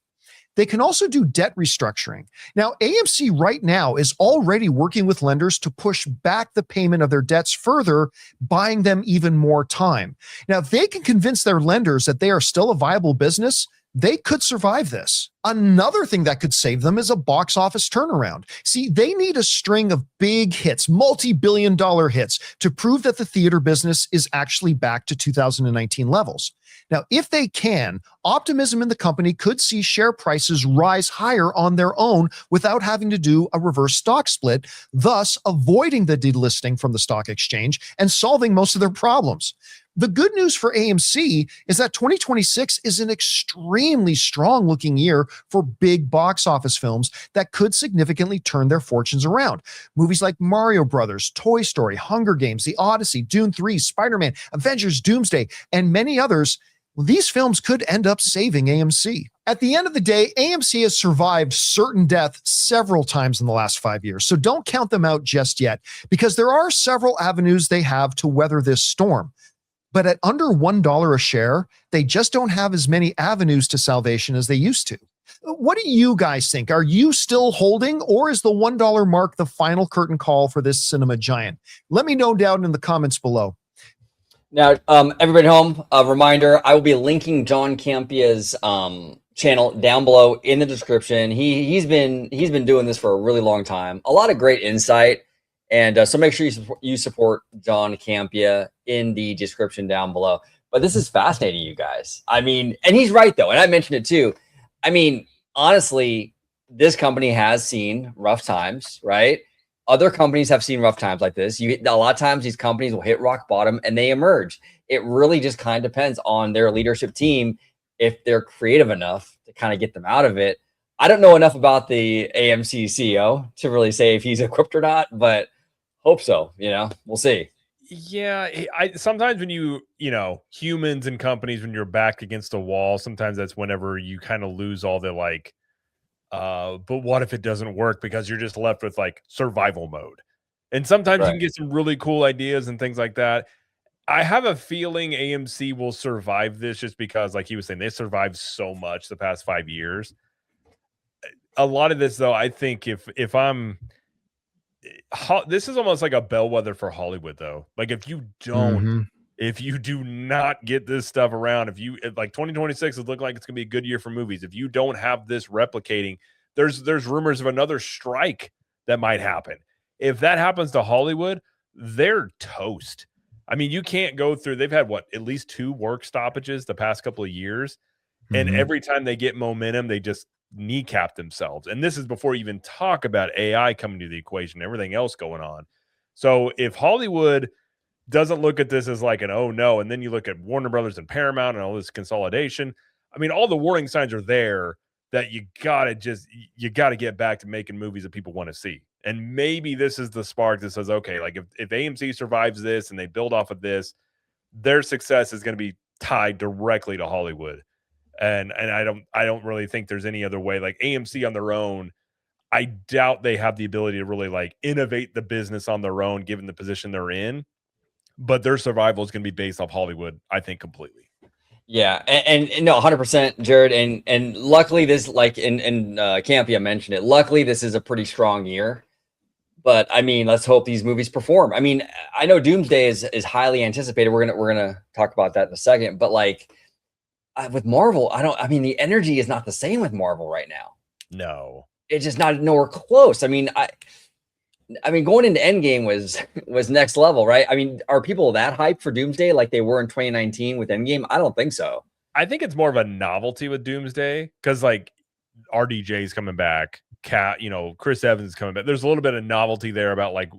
They can also do debt restructuring. Now, AMC right now is already working with lenders to push back the payment of their debts further, buying them even more time. Now, if they can convince their lenders that they are still a viable business, they could survive this. Another thing that could save them is a box office turnaround. See, they need a string of big hits, multi-billion-dollar hits, to prove that the theater business is actually back to 2019 levels. Now, if they can, optimism in the company could see share prices rise higher on their own without having to do a reverse stock split, thus avoiding the delisting from the stock exchange and solving most of their problems. The good news for AMC is that 2026 is an extremely strong looking year for big box office films that could significantly turn their fortunes around. Movies like Mario Brothers, Toy Story, Hunger Games, The Odyssey, Dune 3, Spider-Man, Avengers, Doomsday, and many others. These films could end up saving AMC. At the end of the day, AMC has survived certain death several times in the last 5 years, so don't count them out just yet, because there are several avenues they have to weather this storm. But at under $1 a share, they just don't have as many avenues to salvation as they used to. What do you guys think? Are you still holding, or is the $1 mark the final curtain call for this cinema giant? Let me know down in the comments below. Now, everybody home, a reminder, I will be linking John Campia's channel down below in the description. He's been doing this for a really long time. A lot of great insight. And so make sure you support John Campia in the description down below. But this is fascinating, you guys. I mean, and he's right, though. And I mentioned it, too. I mean, honestly, this company has seen rough times, right? Other companies have seen rough times like this. A lot of times these companies will hit rock bottom and they emerge. It really just kind of depends on their leadership team if they're creative enough to kind of get them out of it. I don't know enough about the AMC CEO to really say if he's equipped or not, but hope so. We'll see. Yeah, I sometimes when humans and companies, when you're back against a wall, sometimes that's whenever you kind of lose all the but what if it doesn't work, because you're just left with like survival mode. And sometimes you can get some really cool ideas and things like that. I have a feeling AMC will survive this just because, like he was saying, they survived so much the past 5 years. A lot of this, though, I think if I'm this is almost like a bellwether for Hollywood, though. Like if you do not get this stuff around, if like 2026 is looking like it's gonna be a good year for movies. If you don't have this replicating, there's rumors of another strike that might happen. If that happens to Hollywood, they're toast. I mean, you can't go through, they've had at least 2 work stoppages the past couple of years. And every time they get momentum, they just kneecap themselves. And this is before you even talk about AI coming to the equation, everything else going on. So if Hollywood doesn't look at this as like an oh no, and then you look at Warner Brothers and Paramount and all this consolidation, I mean, all the warning signs are there that you gotta get back to making movies that people want to see. And maybe this is the spark that says, okay, like if AMC survives this and they build off of this, their success is going to be tied directly to Hollywood. And I don't really think there's any other way. Like AMC on their own, I doubt they have the ability to really like innovate the business on their own, given the position they're in. But their survival is going to be based off Hollywood, I think, completely. Yeah, and no, 100%, Jared. And luckily, this, like in Campia mentioned it. Luckily, this is a pretty strong year. But I mean, let's hope these movies perform. I mean, I know Doomsday is highly anticipated. We're gonna talk about that in a second. But like with Marvel, I mean, the energy is not the same with Marvel right now. No, it's just nowhere close. I mean, going into Endgame was next level, right? I mean, are people that hyped for Doomsday like they were in 2019 with Endgame? I don't think so. I think it's more of a novelty with Doomsday because like RDJ's coming back, Chris Evans is coming back. There's a little bit of novelty there about like,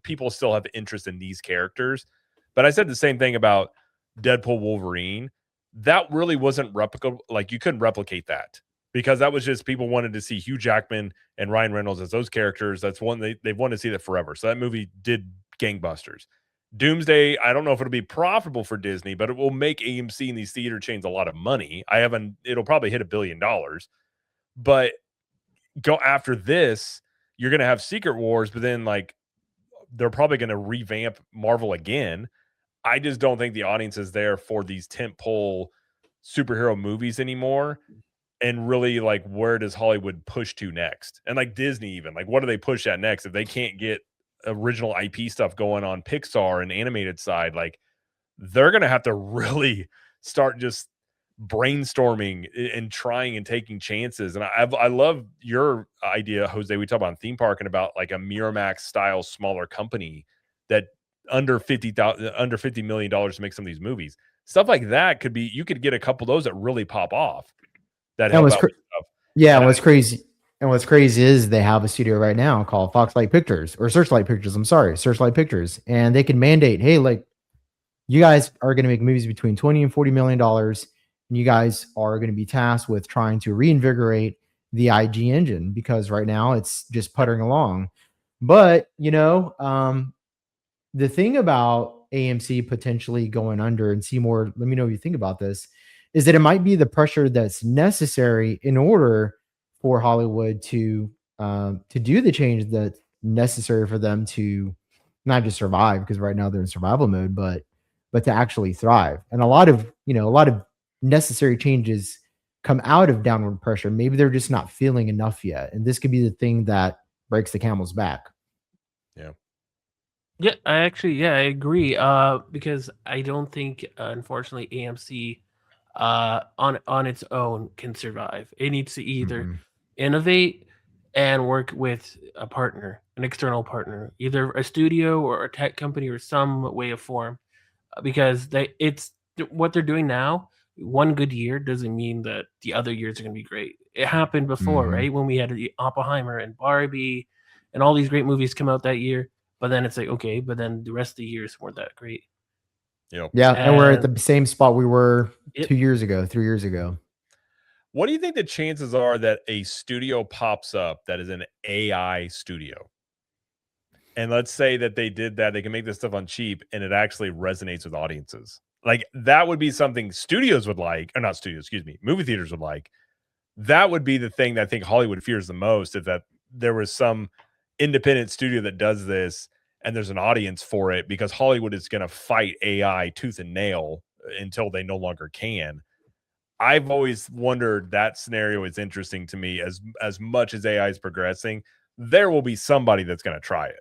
people still have interest in these characters. But I said the same thing about Deadpool Wolverine. That really wasn't replicable. Like you couldn't replicate that because that was just people wanted to see Hugh Jackman and Ryan Reynolds as those characters. That's one they've wanted to see that forever. So that movie did gangbusters. Doomsday, I don't know if it'll be profitable for Disney, but it will make AMC and these theater chains a lot of money. It'll probably hit $1 billion. But go after this, you're going to have Secret Wars, but then like they're probably going to revamp Marvel again. I just don't think the audience is there for these tentpole superhero movies anymore. And really, like, where does Hollywood push to next? And like Disney, even like, what do they push at next if they can't get original IP stuff going on Pixar and animated side? Like, they're going to have to really start just brainstorming and trying and taking chances. And I love your idea, Jose. We talk about theme park and about like a Miramax style smaller company that under $50 million to make some of these movies. Stuff like that could be, you could get a couple of those that really pop off. That help out with stuff. Yeah, what's crazy is they have a studio right now called Foxlight Pictures or Searchlight Pictures. I'm sorry, Searchlight Pictures, and they can mandate, hey, like you guys are going to make movies between $20 and $40 million, and you guys are going to be tasked with trying to reinvigorate the IG engine because right now it's just puttering along. But the thing about AMC potentially going under, and Seymour, let me know what you think about this, is that it might be the pressure that's necessary in order for Hollywood to do the change that's necessary for them to not just survive, because right now they're in survival mode, but to actually thrive. And a lot of necessary changes come out of downward pressure. Maybe they're just not feeling enough yet, and this could be the thing that breaks the camel's back. Yeah, I agree. Because I don't think, unfortunately, AMC on its own can survive. It needs to either innovate and work with a partner, an external partner, either a studio or a tech company or some way of form, because it's what they're doing now. One good year doesn't mean that the other years are going to be great. It happened before, right? When we had the Oppenheimer and Barbie and all these great movies come out that year. But then it's like, okay, but then the rest of the years weren't that great. Yep. Yeah, and we're at the same spot we were 2 years ago, 3 years ago. What do you think the chances are that a studio pops up that is an AI studio? And let's say that they did that, they can make this stuff on cheap and it actually resonates with audiences. Like that would be something studios would like, or not studios, excuse me, movie theaters would like. That would be the thing that I think Hollywood fears the most, is that there was some independent studio that does this and there's an audience for it, because Hollywood is going to fight AI tooth and nail until they no longer can. I've always wondered, that scenario is interesting to me. As much as AI is progressing, there will be somebody that's going to try it.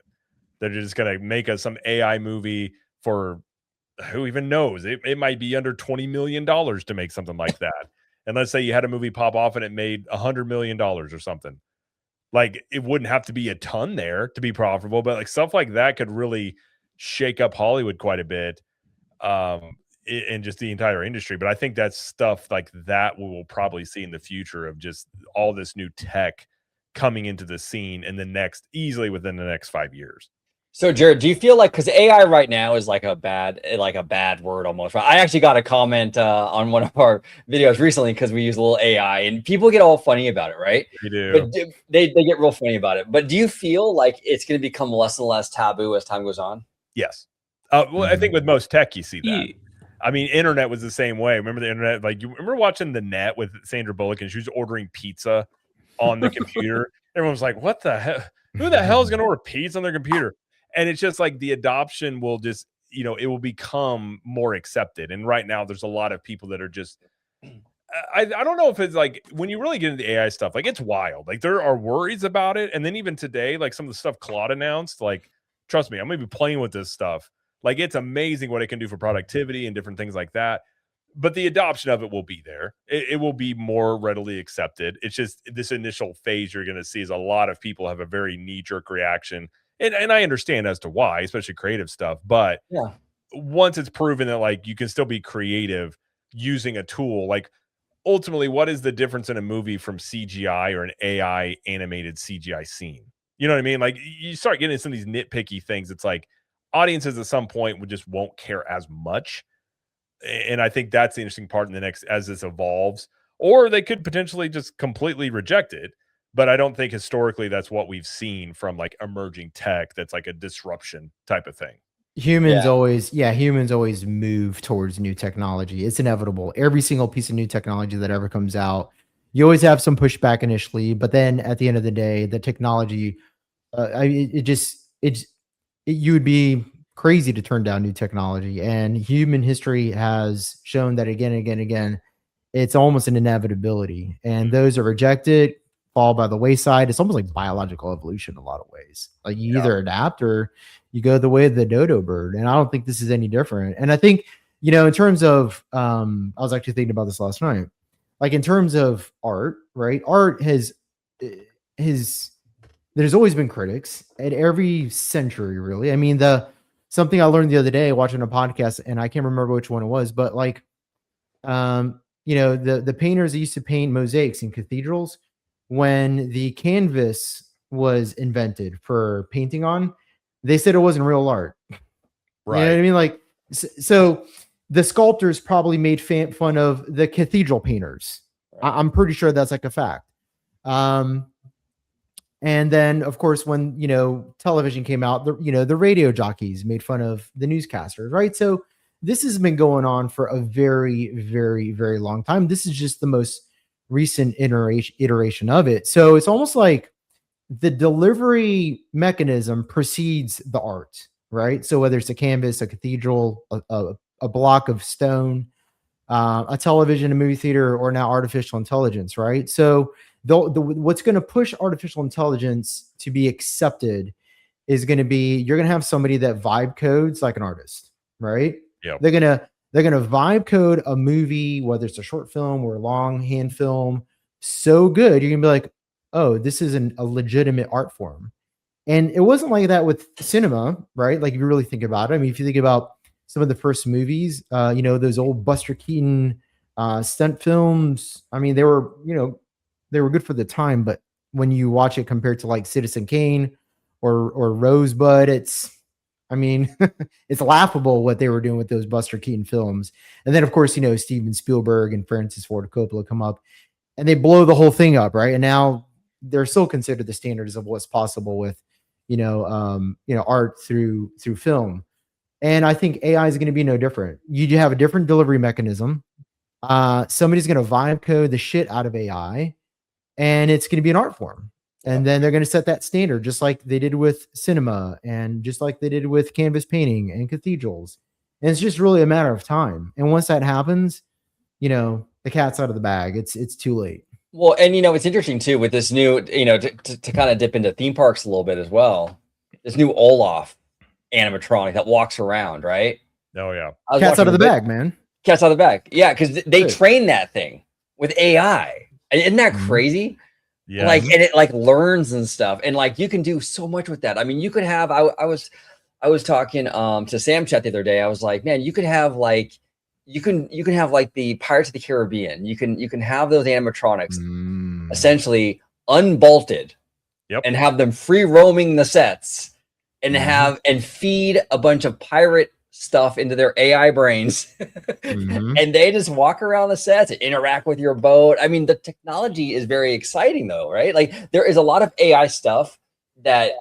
They're just going to make us some AI movie for, who even knows? It might be under $20 million to make something like that. And let's say you had a movie pop off and it made $100 million or something. Like, it wouldn't have to be a ton there to be profitable, but like stuff like that could really shake up Hollywood quite a bit, in just the entire industry. But I think that's stuff like that we will probably see in the future, of just all this new tech coming into the scene easily within the next 5 years. So, Jared, do you feel like, because AI right now is like a bad word almost, right? I actually got a comment on one of our videos recently because we use a little AI, and people get all funny about it, right? They do. But they get real funny about it. But do you feel like it's going to become less and less taboo as time goes on? Yes. Well, I think with most tech, you see that. I mean, internet was the same way. Remember the internet? Like, you remember watching The Net with Sandra Bullock, and she was ordering pizza on the computer? Everyone was like, what the hell? Who the hell is going to order pizza on their computer? And it's just like the adoption will just, it will become more accepted. And right now there's a lot of people that are just, I don't know if it's like, when you really get into the AI stuff, like it's wild. Like there are worries about it. And then even today, like some of the stuff Claude announced, like, trust me, I'm going to be playing with this stuff. Like it's amazing what it can do for productivity and different things like that. But the adoption of it will be there. It will be more readily accepted. It's just this initial phase you're going to see is a lot of people have a very knee-jerk reaction. And I understand as to why, especially creative stuff. But yeah, once it's proven that like you can still be creative using a tool, like ultimately, what is the difference in a movie from CGI or an AI animated CGI scene? You know what I mean? Like you start getting some of these nitpicky things. It's like audiences at some point won't care as much. And I think that's the interesting part in the next, as this evolves, or they could potentially just completely reject it. But I don't think historically that's what we've seen from like emerging tech that's like a disruption type of thing. Humans always move towards new technology. It's inevitable. Every single piece of new technology that ever comes out, you always have some pushback initially, but then at the end of the day, the technology, you would be crazy to turn down new technology. And human history has shown that again and again and again, it's almost an inevitability. And those are rejected, fall by the wayside. It's almost like biological evolution in a lot of ways. Like you either adapt or you go the way of the dodo bird. And I don't think this is any different. And I think, you know, in terms of, I was actually thinking about this last night. Like in terms of art, right? Art has there's always been critics at every century, really. I mean, something I learned the other day watching a podcast, and I can't remember which one it was, but like, you know, the painters that used to paint mosaics in cathedrals, when the canvas was invented for painting on, they said it wasn't real art. Right. You know what I mean? Like, so the sculptors probably made fun of the cathedral painters. I'm pretty sure that's like a fact. And then, of course, when, you know, television came out, the radio jockeys made fun of the newscasters, right? So this has been going on for a very, very, very long time. This is just the most recent iteration of it. So it's almost like the delivery mechanism precedes the art, right? So whether it's a canvas, a cathedral, a block of stone, a television, a movie theater, or now artificial intelligence, right? So what's going to push artificial intelligence to be accepted is going to be, you're going to have somebody that vibe codes like an artist, right? Yeah. They're going to vibe code a movie, whether it's a short film or a long hand film, so good, you're going to be like, oh, this is a legitimate art form. And it wasn't like that with cinema, right? Like if you really think about it, I mean, if you think about some of the first movies, you know, those old Buster Keaton stunt films, I mean, they were good for the time, but when you watch it compared to like Citizen Kane or Rosebud, it's laughable what they were doing with those Buster Keaton films. And then of course, you know, Steven Spielberg and Francis Ford Coppola come up and they blow the whole thing up, right? And now they're still considered the standards of what's possible with, art through film. And I think AI is going to be no different. You have a different delivery mechanism. Somebody's going to vibe code the shit out of AI, and it's going to be an art form. And then they're going to set that standard, just like they did with cinema and just like they did with canvas painting and cathedrals. And it's just really a matter of time. And once that happens, you know, the cat's out of the bag. It's too late. Well, and you know, it's interesting too with this new, you know, to kind of dip into theme parks a little bit as well. This new Olaf animatronic that walks around, right? Oh yeah. Cat's out of the bag, man. Cat's out of the bag. Yeah, because they train that thing with AI. Isn't that crazy? Yeah. Like, and it like learns and stuff, and like you can do so much with that. I mean, you could have. I was talking to Sam Chat the other day. I was like, man, you could have like, you can have like the Pirates of the Caribbean. You can have those animatronics essentially unbolted, and have them free roaming the sets, and and feed a bunch of pirate stuff into their AI brains, and they just walk around the sets and interact with your boat. I mean, the technology is very exciting though, right? Like there is a lot of AI stuff that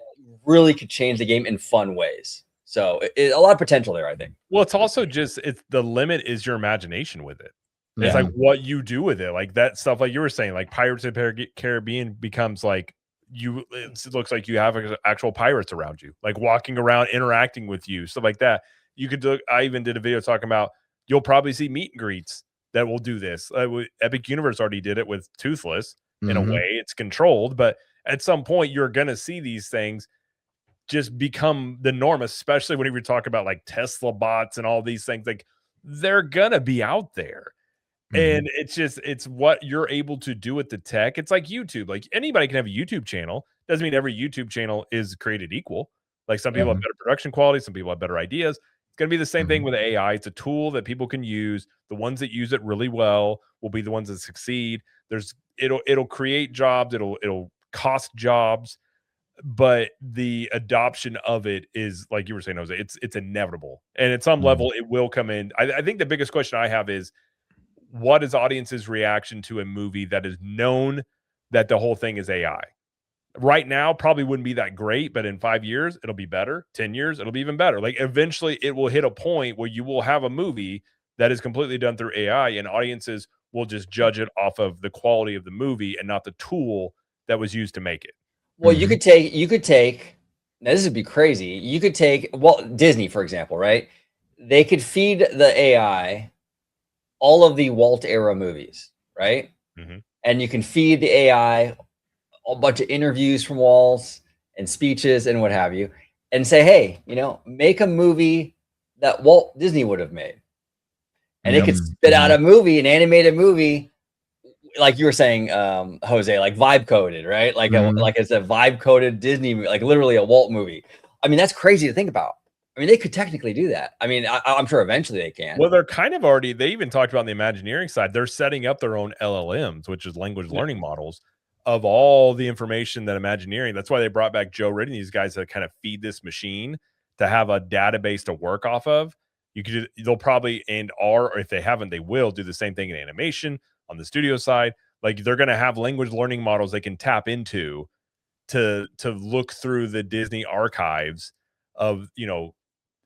really could change the game in fun ways. So a lot of potential there, I think. Well, it's also just, it's the limit is your imagination with it. It's like what you do with it. Like that stuff, like you were saying, like Pirates of the Caribbean becomes like, it looks like you have actual pirates around you, like walking around, interacting with you, stuff like that. You could do, I even did a video talking about, you'll probably see meet and greets that will do this. Epic Universe already did it with Toothless. In a way, it's controlled, but at some point you're going to see these things just become the norm, especially when we talk about like Tesla bots and all these things. Like they're going to be out there. And it's what you're able to do with the tech. It's like YouTube. Like anybody can have a YouTube channel. Doesn't mean every YouTube channel is created equal. Like some people have better production quality, some people have better ideas. It's going to be the same thing with AI. It's a tool that people can use. The ones that use it really well will be the ones that succeed. It'll create jobs. It'll cost jobs, but the adoption of it is, like you were saying, Jose, it's inevitable. And at some level it will come in. I think the biggest question I have is, what is audience's reaction to a movie that is known that the whole thing is AI? Right now, probably wouldn't be that great, but in 5 years, it'll be better. 10 years, it'll be even better. Like eventually it will hit a point where you will have a movie that is completely done through AI, and audiences will just judge it off of the quality of the movie and not the tool that was used to make it. Well, you could take, now this would be crazy. You could take, Disney, for example, right? They could feed the AI all of the Walt era movies, right? And you can feed the AI a bunch of interviews from Walt and speeches and what have you, and say, hey, you know, make a movie that Walt Disney would have made. and they could spit out a movie, an animated movie, like you were saying, Jose, like vibe coded, right? Like like it's a vibe coded Disney movie, like literally a Walt movie. I mean, that's crazy to think about. I mean, they could technically do that. I mean, I'm sure eventually they can. Well, they're kind of already. They even talked about on the Imagineering side. They're setting up their own LLMs, which is language learning models of all the information that Imagineering. That's why they brought back Joe Ridd and these guys to kind of feed this machine to have a database to work off of. They'll probably or if they haven't, they will do the same thing in animation on the studio side. Like they're going to have language learning models they can tap into to look through the Disney archives of,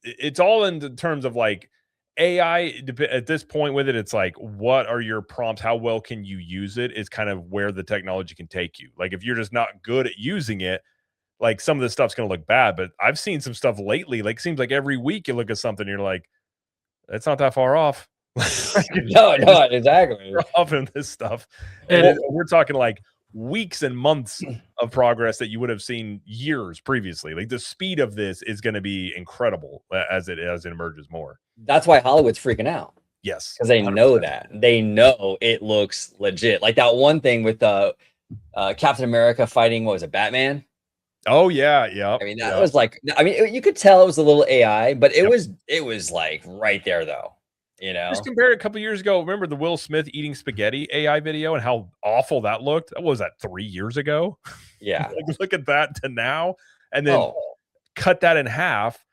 it's all in terms of like AI at this point with it. It's like, what are your prompts? How well can you use it is kind of where the technology can take you. Like if you're just not good at using it, like some of this stuff's going to look bad, but I've seen some stuff lately. Like seems like every week you look at something, and you're like, that's not that far off. No, exactly. Off in this stuff. And we're talking like weeks and months of progress that you would have seen years previously. Like the speed of this is going to be incredible as it emerges more. That's why Hollywood's freaking out. Yes, because they 100%. Know that they know it looks legit. Like that one thing with Captain America fighting, what was it, Batman? Oh yeah. I mean, that was like, I mean, you could tell it was a little AI, but it was like right there though. Just compare it a couple years ago. Remember the Will Smith eating spaghetti AI video and how awful that looked? What was that, 3 years ago? Yeah. Like, look at that to now, and then cut that in half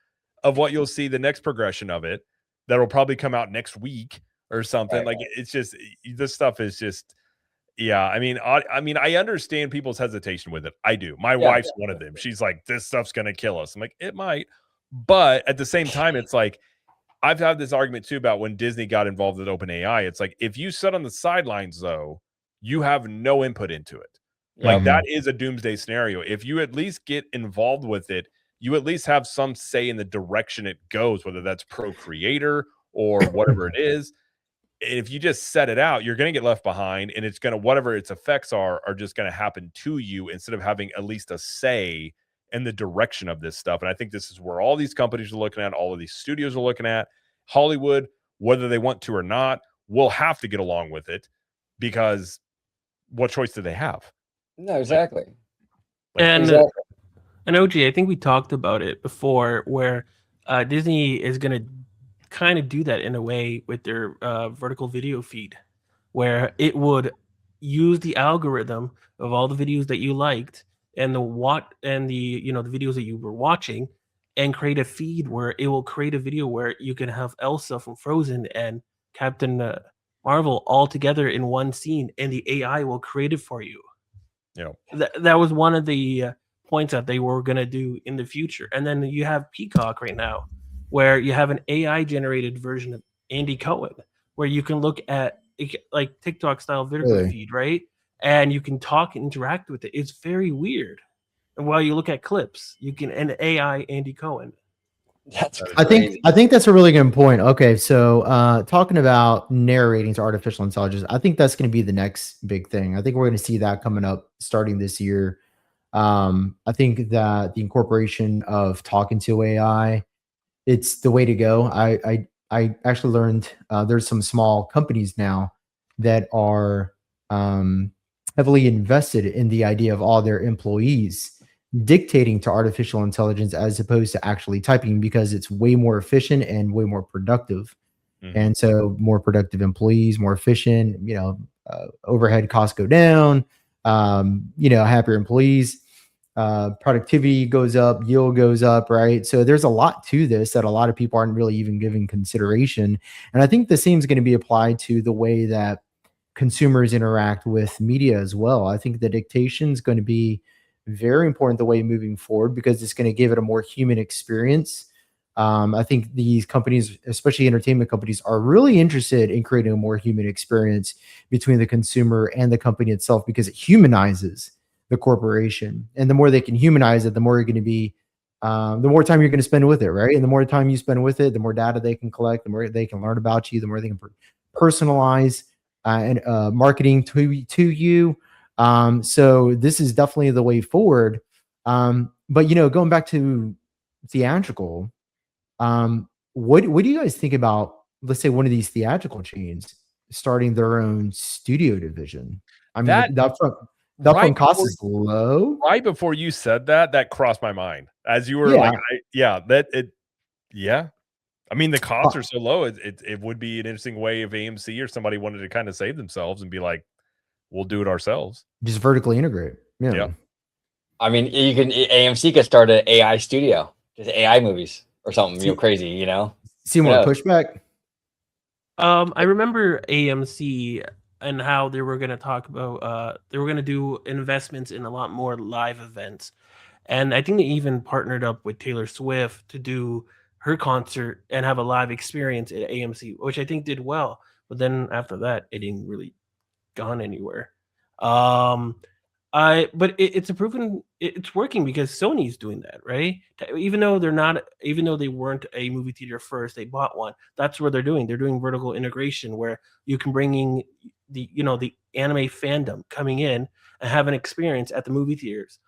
of what you'll see the next progression of it. That'll probably come out next week or something. Right. Like it's just, this stuff is just, yeah. I mean, I understand people's hesitation with it. I do. My wife's one of them. She's like, this stuff's going to kill us. I'm like, it might, but at the same time, it's like, I've had this argument too about when Disney got involved with OpenAI. It's like, if you sit on the sidelines though, you have no input into it. Like that is a doomsday scenario. If you at least get involved with it, you at least have some say in the direction it goes, whether that's pro-creator or whatever it is. If you just set it out, you're going to get left behind, and it's going to, whatever its effects are just going to happen to you instead of having at least a say in the direction of this stuff. And I think this is where all these companies are looking at, all of these studios are looking at. Hollywood, whether they want to or not, will have to get along with it, because what choice do they have? No, exactly. And OG, I think we talked about it before, where Disney is going to kind of do that in a way with their vertical video feed, where it would use the algorithm of all the videos that you liked and the videos that you were watching, and create a feed where it will create a video where you can have Elsa from Frozen and Captain Marvel all together in one scene, and the AI will create it for you. That was one of the points that they were going to do in the future. And then you have Peacock right now, where you have an AI generated version of Andy Cohen, where you can look at like TikTok style video feed, right? And you can talk and interact with it. It's very weird. And while you look at clips, you can an AI Andy Cohen. That's I think that's a really good point. Okay, so talking about narrating to artificial intelligence, I think that's going to be the next big thing. I think we're going to see that coming up starting this year. I think that the incorporation of talking to AI, it's the way to go. I actually learned there's some small companies now that are heavily invested in the idea of all their employees dictating to artificial intelligence as opposed to actually typing, because it's way more efficient and way more productive. And so more productive employees, more efficient, overhead costs go down, happier employees, productivity goes up, yield goes up, right? So there's a lot to this that a lot of people aren't really even giving consideration. And I think the same is going to be applied to the way that consumers interact with media as well. I think the dictation is going to be very important the way moving forward, because it's going to give it a more human experience. I think these companies, especially entertainment companies, are really interested in creating a more human experience between the consumer and the company itself, because it humanizes the corporation. And the more they can humanize it, the more you're going to be, the more time you're going to spend with it, right? And the more time you spend with it, the more data they can collect, the more they can learn about you, the more they can personalize and marketing to you. So this is definitely the way forward. But going back to theatrical, what do you guys think about let's say one of these theatrical chains starting their own studio division. I mean, That- the Right upfront cost before- is low. Right before you said that, that crossed my mind as you were Yeah. like, yeah. I mean, the costs are so low. It would be an interesting way if AMC or somebody wanted to kind of save themselves and be like, we'll do it ourselves. Just vertically integrate. Yeah. Yeah. I mean, AMC could start an AI studio, just AI movies or something, crazy, See more pushback. I remember AMC and how they were going to talk about they were going to do investments in a lot more live events, and I think they even partnered up with Taylor Swift to do her concert and have a live experience at AMC, which I think did well. But then after that, it didn't really gone anywhere. But it's a proven it's working because Sony's doing that, right? Even though they weren't a movie theater first, they bought one. That's what they're doing. They're doing vertical integration where you can bring in the anime fandom coming in and have an experience at the movie theaters.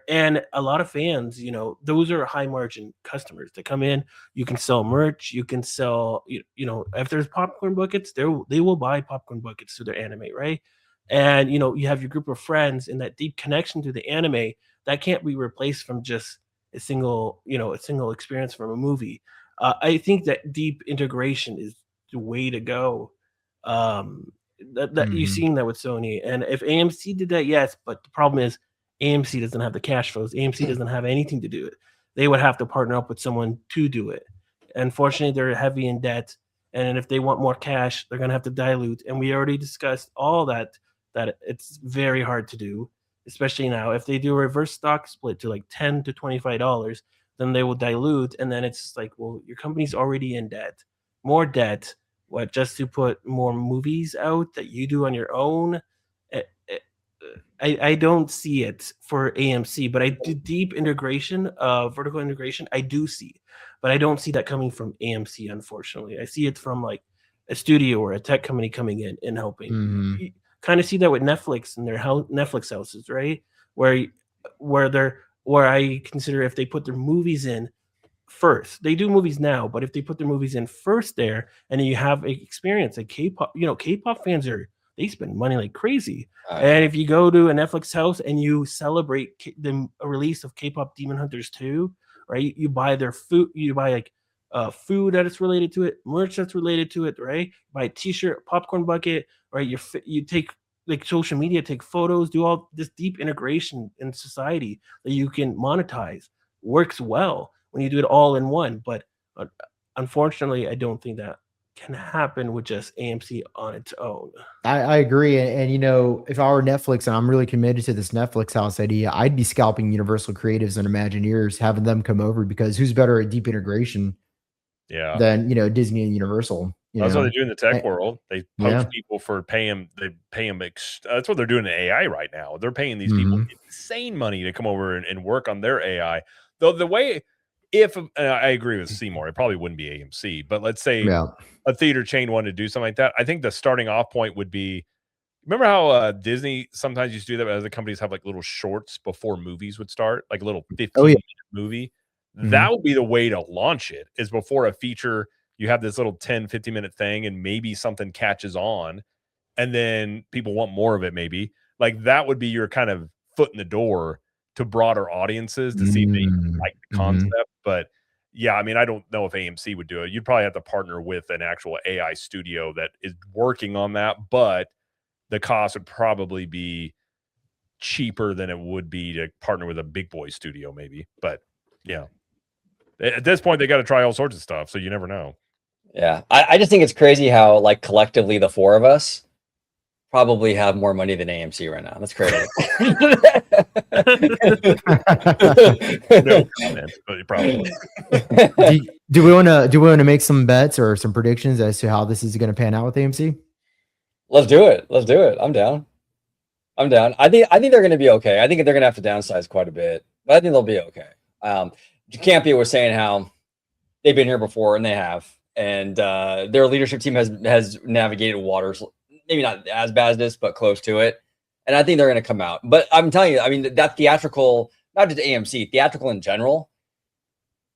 And a lot of fans, those are high margin customers that come in. You can sell merch. You can sell, if there's popcorn buckets, they will buy popcorn buckets to their anime, right? And you have your group of friends and that deep connection to the anime that can't be replaced from just a single experience from a movie. I think that deep integration is the way to go. You're seeing that with Sony, and if AMC did that, yes, but the problem is AMC doesn't have the cash flows. AMC doesn't have anything to do it. They would have to partner up with someone to do it. Unfortunately, they're heavy in debt, and if they want more cash, they're going to have to dilute. And we already discussed all that it's very hard to do, especially now. If they do a reverse stock split to like $10 to $25, then they will dilute, and then it's like, well, your company's already in debt, more debt. What, just to put more movies out that you do on your own? I don't see it for AMC, but I do deep integration, vertical integration. I do see, but I don't see that coming from AMC. Unfortunately, I see it from like a studio or a tech company coming in and helping. You kind of see that with Netflix and their Netflix houses, right? Where I consider if they put their movies in first, they do movies now, but if they put their movies in first there, and then you have an experience like K-pop, K-pop fans they spend money like crazy. And if you go to a Netflix house and you celebrate the release of K-pop Demon Hunters 2, right? You buy their food, you buy like food that is related to it, merch that's related to it, right? Buy a t-shirt, popcorn bucket, right? You take like social media, take photos, do all this deep integration in society that you can monetize. Works well when you do it all in one, but unfortunately, I don't think that can happen with just AMC on its own. I agree. And if I were Netflix and I'm really committed to this Netflix house idea, I'd be scalping Universal Creatives and Imagineers, having them come over, because who's better at deep integration than, Disney and Universal? That's what they do in the tech world. They poach people for pay them. They pay them. That's what they're doing in AI right now. They're paying these people insane money to come over and work on their AI. Though the way, I agree with Seymour, it probably wouldn't be AMC, but let's say a theater chain wanted to do something like that. I think the starting off point would be, remember how Disney sometimes used to do that, as the companies have like little shorts before movies would start, like a little 15-minute movie. That would be the way to launch it, is before a feature, you have this little 10, 15-minute thing, and maybe something catches on, and then people want more of it maybe. Like that would be your kind of foot in the door to broader audiences to see if they like the concept. But yeah, I mean, I don't know if AMC would do it. You'd probably have to partner with an actual AI studio that is working on that, but the cost would probably be cheaper than it would be to partner with a big boy studio maybe. But yeah, at this point, they got to try all sorts of stuff, so you never know. Yeah, I just think it's crazy how like collectively the four of us probably have more money than AMC right now. That's crazy. No comment, but probably. Do we want to make some bets or some predictions as to how this is going to pan out with AMC? Let's do it. I'm down. I think they're going to be okay. I think they're going to have to downsize quite a bit, but I think they'll be okay. Campia was saying how they've been here before, and they have, and their leadership team has navigated waters, maybe not as bad as this, but close to it. And I think they're going to come out. But I'm telling you, I mean, that theatrical, not just AMC, theatrical in general,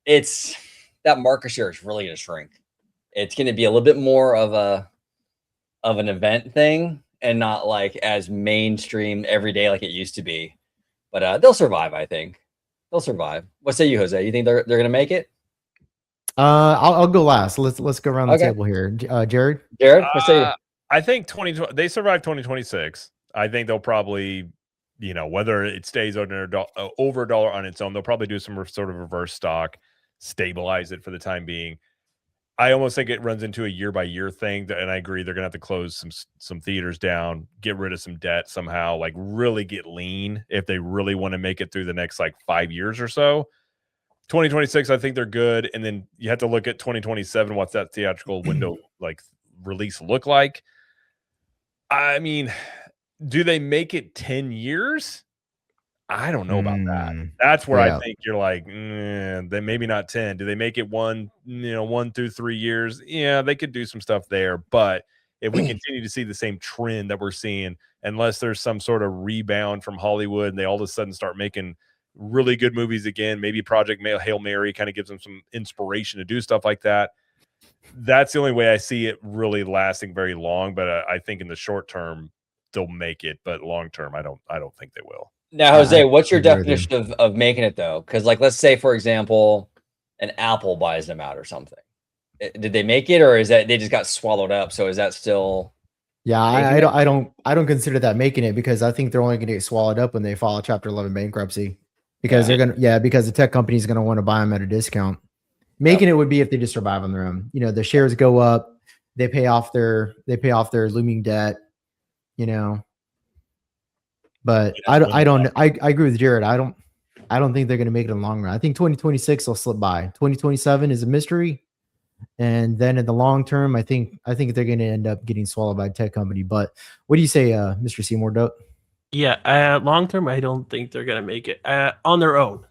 that market share is really going to shrink. it's going to be a little bit more of an event thing and not like as mainstream every day like it used to be. But they'll survive, I think. They'll survive. What say you, Jose? You think they're going to make it? I'll go last. Let's go around the Okay. table here. Jared. Jared, what say you? I think 2020 they survive 2026. I think they'll probably, whether it stays over $1 on its own, they'll probably do some sort of reverse stock, stabilize it for the time being. I almost think it runs into a year by year thing, and I agree they're gonna have to close some theaters down, get rid of some debt somehow, like really get lean if they really want to make it through the next like 5 years or so. 2026, I think they're good, and then you have to look at 2027. What's that theatrical window like release look like? I mean, do they make it 10 years? I don't know about that. That's where I think you're like, then maybe not 10. Do they make it 1 through 3 years? Yeah, they could do some stuff there. But if we continue to see the same trend that we're seeing, unless there's some sort of rebound from Hollywood and they all of a sudden start making really good movies again, maybe Project Hail Mary kind of gives them some inspiration to do stuff like that. That's the only way I see it really lasting very long. But I think in the short term, they'll make it. But long term, I don't think they will. Now, Jose, what's your definition of making it though? Because like, let's say for example, an Apple buys them out or something. Did they make it, or is that they just got swallowed up? So is that still? Yeah, I don't consider that making it, because I think they're only going to get swallowed up when they file Chapter 11 bankruptcy, because because the tech company is going to want to buy them at a discount. Making it would be if they just survive on their own. The shares go up, they pay off their looming debt. But I agree with Jared. I don't think they're going to make it in the long run. I think 2026 will slip by. 2027 is a mystery, and then in the long term, I think they're going to end up getting swallowed by a tech company. But what do you say, Mr. Seymour Duck? Yeah, long term, I don't think they're going to make it on their own.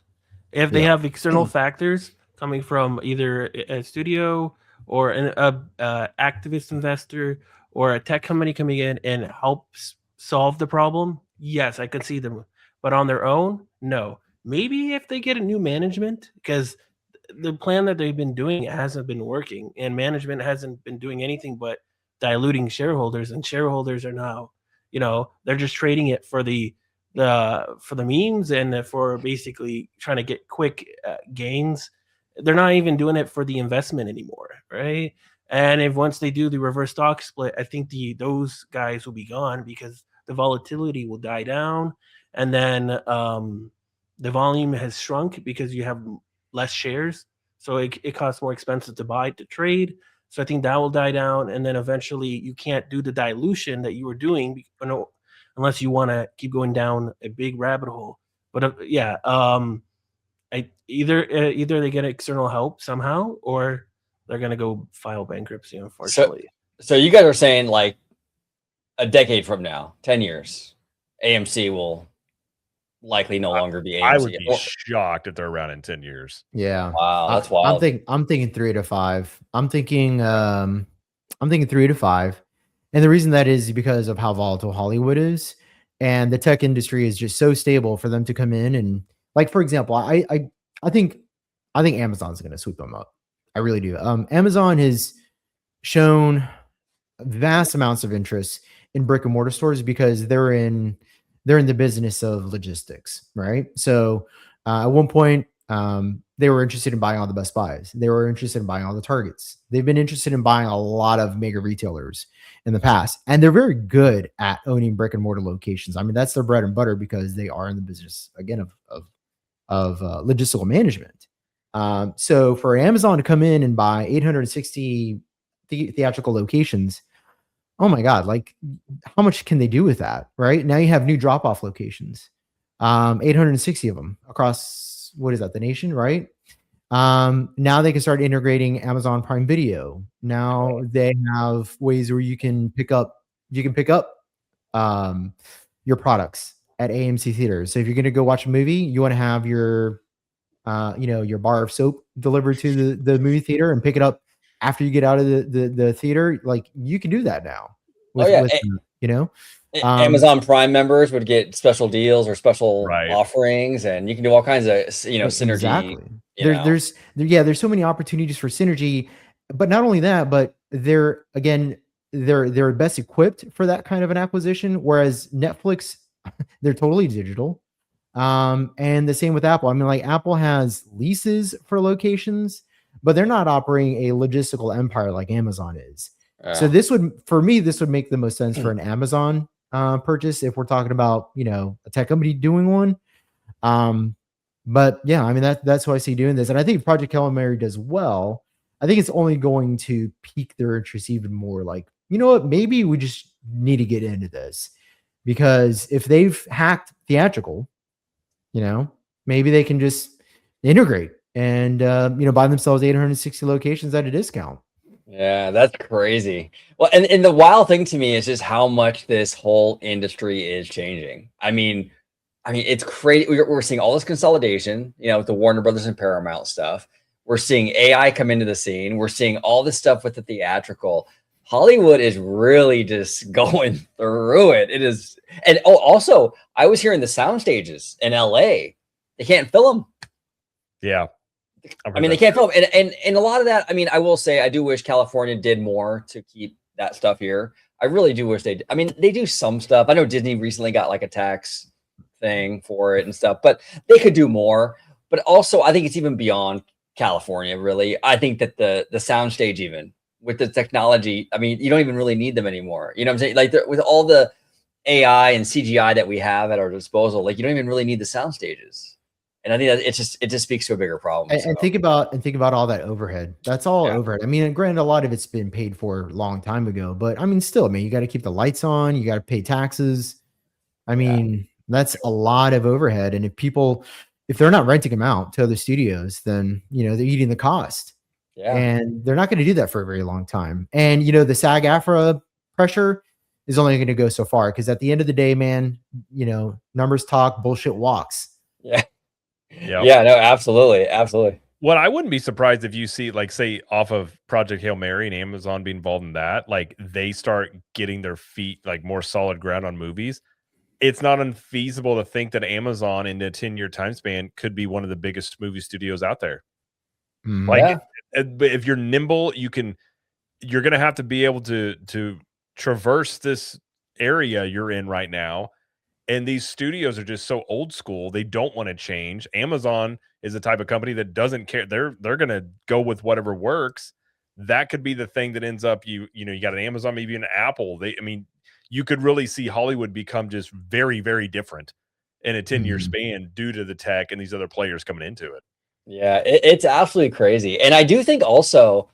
If they have external factors coming from either a studio or an activist investor or a tech company coming in and helps solve the problem, yes, I could see them. But on their own, no. Maybe if they get a new management, because the plan that they've been doing hasn't been working, and management hasn't been doing anything but diluting shareholders, and shareholders are now, they're just trading it for the memes and for basically trying to get quick gains. They're not even doing it for the investment anymore, right? And if once they do the reverse stock split, I think those guys will be gone, because the volatility will die down, and then the volume has shrunk because you have less shares, so it costs more expensive to buy, to trade. So I think that will die down, and then eventually you can't do the dilution that you were doing, unless you want to keep going down a big rabbit hole. But either they get external help somehow, or they're gonna go file bankruptcy, unfortunately. So you guys are saying like a decade from now, 10 years, AMC will likely no longer be AMC. I would be shocked if they're around in 10 years. Yeah. Wow, that's wild. I'm thinking 3 to 5. I'm thinking 3 to 5. And the reason that is because of how volatile Hollywood is, and the tech industry is just so stable for them to come in and, like, for example, I think Amazon's going to sweep them up. I really do. Amazon has shown vast amounts of interest in brick and mortar stores because they're in the business of logistics, right? So at one point, they were interested in buying all the Best Buys. They were interested in buying all the Targets. They've been interested in buying a lot of mega retailers in the past, and they're very good at owning brick and mortar locations. I mean, that's their bread and butter, because they are in the business again of logistical management. So for Amazon to come in and buy 860 theatrical locations, oh my God, like, how much can they do with that? Right now you have new drop-off locations, 860 of them across, what is that, the nation, right? Now they can start integrating Amazon Prime Video. Now they have ways where you can pick up your products at AMC theaters. So if you're going to go watch a movie, you want to have your your bar of soap delivered to the movie theater and pick it up after you get out of the theater. Like, you can do that now. Amazon Prime members would get special deals or special offerings, and you can do all kinds of synergy. Exactly. There's so many opportunities for synergy, but not only that, but they're best equipped for that kind of an acquisition. Whereas Netflix, they're totally digital. And the same with Apple. I mean, like Apple has leases for locations, but they're not operating a logistical empire like Amazon is. So this would make the most sense for an Amazon purchase if we're talking about, a tech company doing one. But yeah, I mean, that's who I see doing this. And I think if Project Hail Mary does well, I think it's only going to pique their interest even more. Like, you know what? Maybe we just need to get into this, because if they've hacked theatrical, maybe they can just integrate and, buy themselves 860 locations at a discount. Yeah, that's crazy. Well, and the wild thing to me is just how much this whole industry is changing. I mean, it's crazy. We're seeing all this consolidation, with the Warner Brothers and Paramount stuff. We're seeing AI come into the scene. We're seeing all this stuff with the theatrical. Hollywood is really just going through it. It is. And also, I was hearing the sound stages in LA. They can't fill them. Yeah. I mean, they can't film. And a lot of that, I mean, I will say, I do wish California did more to keep that stuff here. I really do wish they do some stuff. I know Disney recently got like a tax thing for it and stuff, but they could do more. But also, I think it's even beyond California, really. I think that the soundstage, even with the technology, I mean, you don't even really need them anymore. You know what I'm saying? Like with all the AI and CGI that we have at our disposal, like you don't even really need the sound stages. And I think that it just speaks to a bigger problem. And think about all that overhead. That's all overhead. I mean, and granted, a lot of it's been paid for a long time ago, but I mean, still, man, you got to keep the lights on. You got to pay taxes. I mean, that's a lot of overhead. And if they're not renting them out to other studios, then they're eating the cost. Yeah. And they're not going to do that for a very long time. And the SAG-AFTRA pressure is only going to go so far, because at the end of the day, man, numbers talk, bullshit walks. Yeah. Yeah. Yeah, no, absolutely. Absolutely. What I wouldn't be surprised if you see, like, say, off of Project Hail Mary and Amazon be involved in that, like they start getting their feet like more solid ground on movies. It's not unfeasible to think that Amazon in a 10-year time span could be one of the biggest movie studios out there. Like, if you're nimble, you're going to have to be able to traverse this area you're in right now. And these studios are just so old school. They don't want to change. Amazon is the type of company that doesn't care. They're going to go with whatever works. That could be the thing that ends up, you got an Amazon, maybe an Apple. You could really see Hollywood become just very, very different in a 10-year span due to the tech and these other players coming into it. Yeah, it's absolutely crazy. And I do think also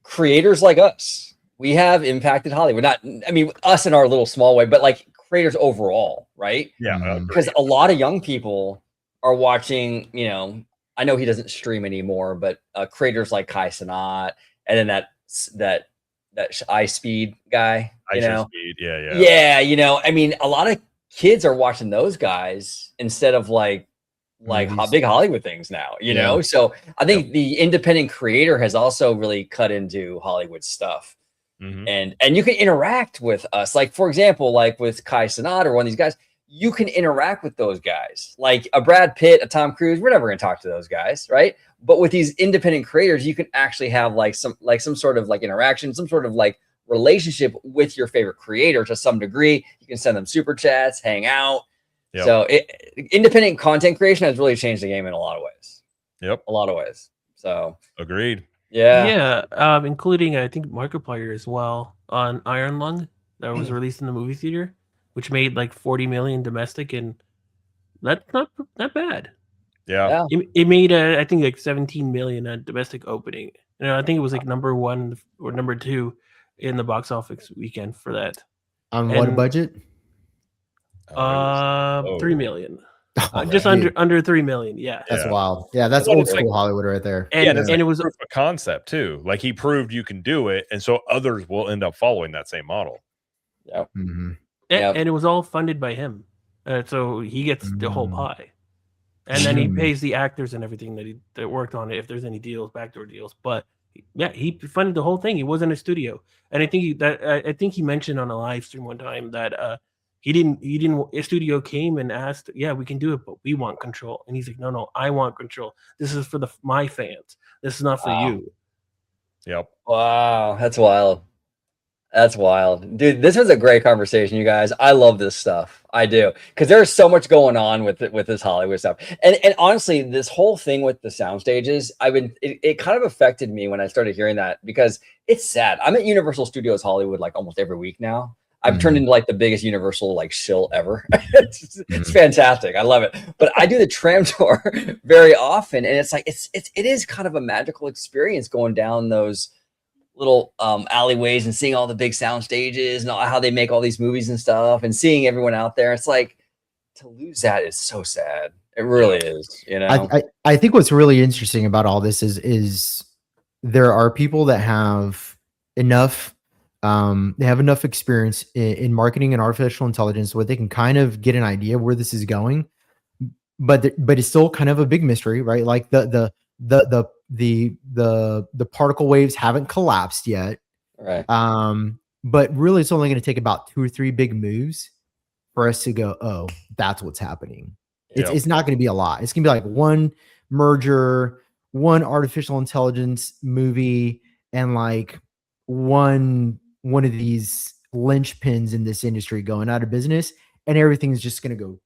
creators like us, we have impacted Hollywood. Not, I mean, us in our little small way, but like creators overall, right? Yeah. Because a lot of young people are watching, I know he doesn't stream anymore, but creators like Kai Cenat, and then that iSpeed guy, Speed. Yeah, I mean, a lot of kids are watching those guys instead of like big Hollywood things now, you know? So I think the independent creator has also really cut into Hollywood stuff. And you can interact with us. Like, for example, like with Kai Cenat or one of these guys, you can interact with those guys. Like a Brad Pitt, a Tom Cruise, we're never going to talk to those guys, right? But with these independent creators, you can actually have some sort of like interaction, some sort of like relationship with your favorite creator to some degree. You can send them super chats, hang out. So independent content creation has really changed the game in a lot of ways. A lot of ways. So agreed. Yeah. Including, I think, Markiplier as well on Iron Lung that was released in the movie theater, which made like 40 million domestic, and that's not bad. Yeah. It made I think like 17 million at domestic opening. I think it was like number 1 or number 2 in the box office weekend for that. On what budget? 3 million. Just under 3 million. Yeah. That's wild. Yeah, that's old school Hollywood right there. And it was proof of concept too. Like he proved you can do it, and so others will end up following that same model. And it was all funded by him, so he gets the whole pie, and then he pays the actors and everything that worked on it if there's any deals, backdoor deals. But yeah, he funded the whole thing. He wasn't a studio, and I think he mentioned on a live stream one time that a studio came and asked, yeah, we can do it, but we want control. And he's like, no, I want control. This is for my fans. This is not for you. Yep. Wow, that's wild. That's wild. Dude, this was a great conversation, you guys. I love this stuff. I do. Because there's so much going on with with this Hollywood stuff. And honestly, this whole thing with the sound stages, it kind of affected me when I started hearing that because it's sad. I'm at Universal Studios Hollywood like almost every week now. I've turned into like the biggest Universal like shill ever. It's fantastic. I love it. But I do the tram tour very often, and it's like it is kind of a magical experience going down those little alleyways and seeing all the big sound stages and how they make all these movies and stuff and seeing everyone out there. It's like to lose that is so sad. It really is, you know. I think what's really interesting about all this is there are people that have enough experience in marketing and artificial intelligence where they can kind of get an idea of where this is going, but it's still kind of a big mystery, right? Like the particle waves haven't collapsed yet, Right. but really it's only going to take about 2 or 3 big moves for us to go, oh, that's what's happening. It's not going to be a lot. It's going to be like one merger, one artificial intelligence movie, and like one of these linchpins in this industry going out of business, and everything's just going to go.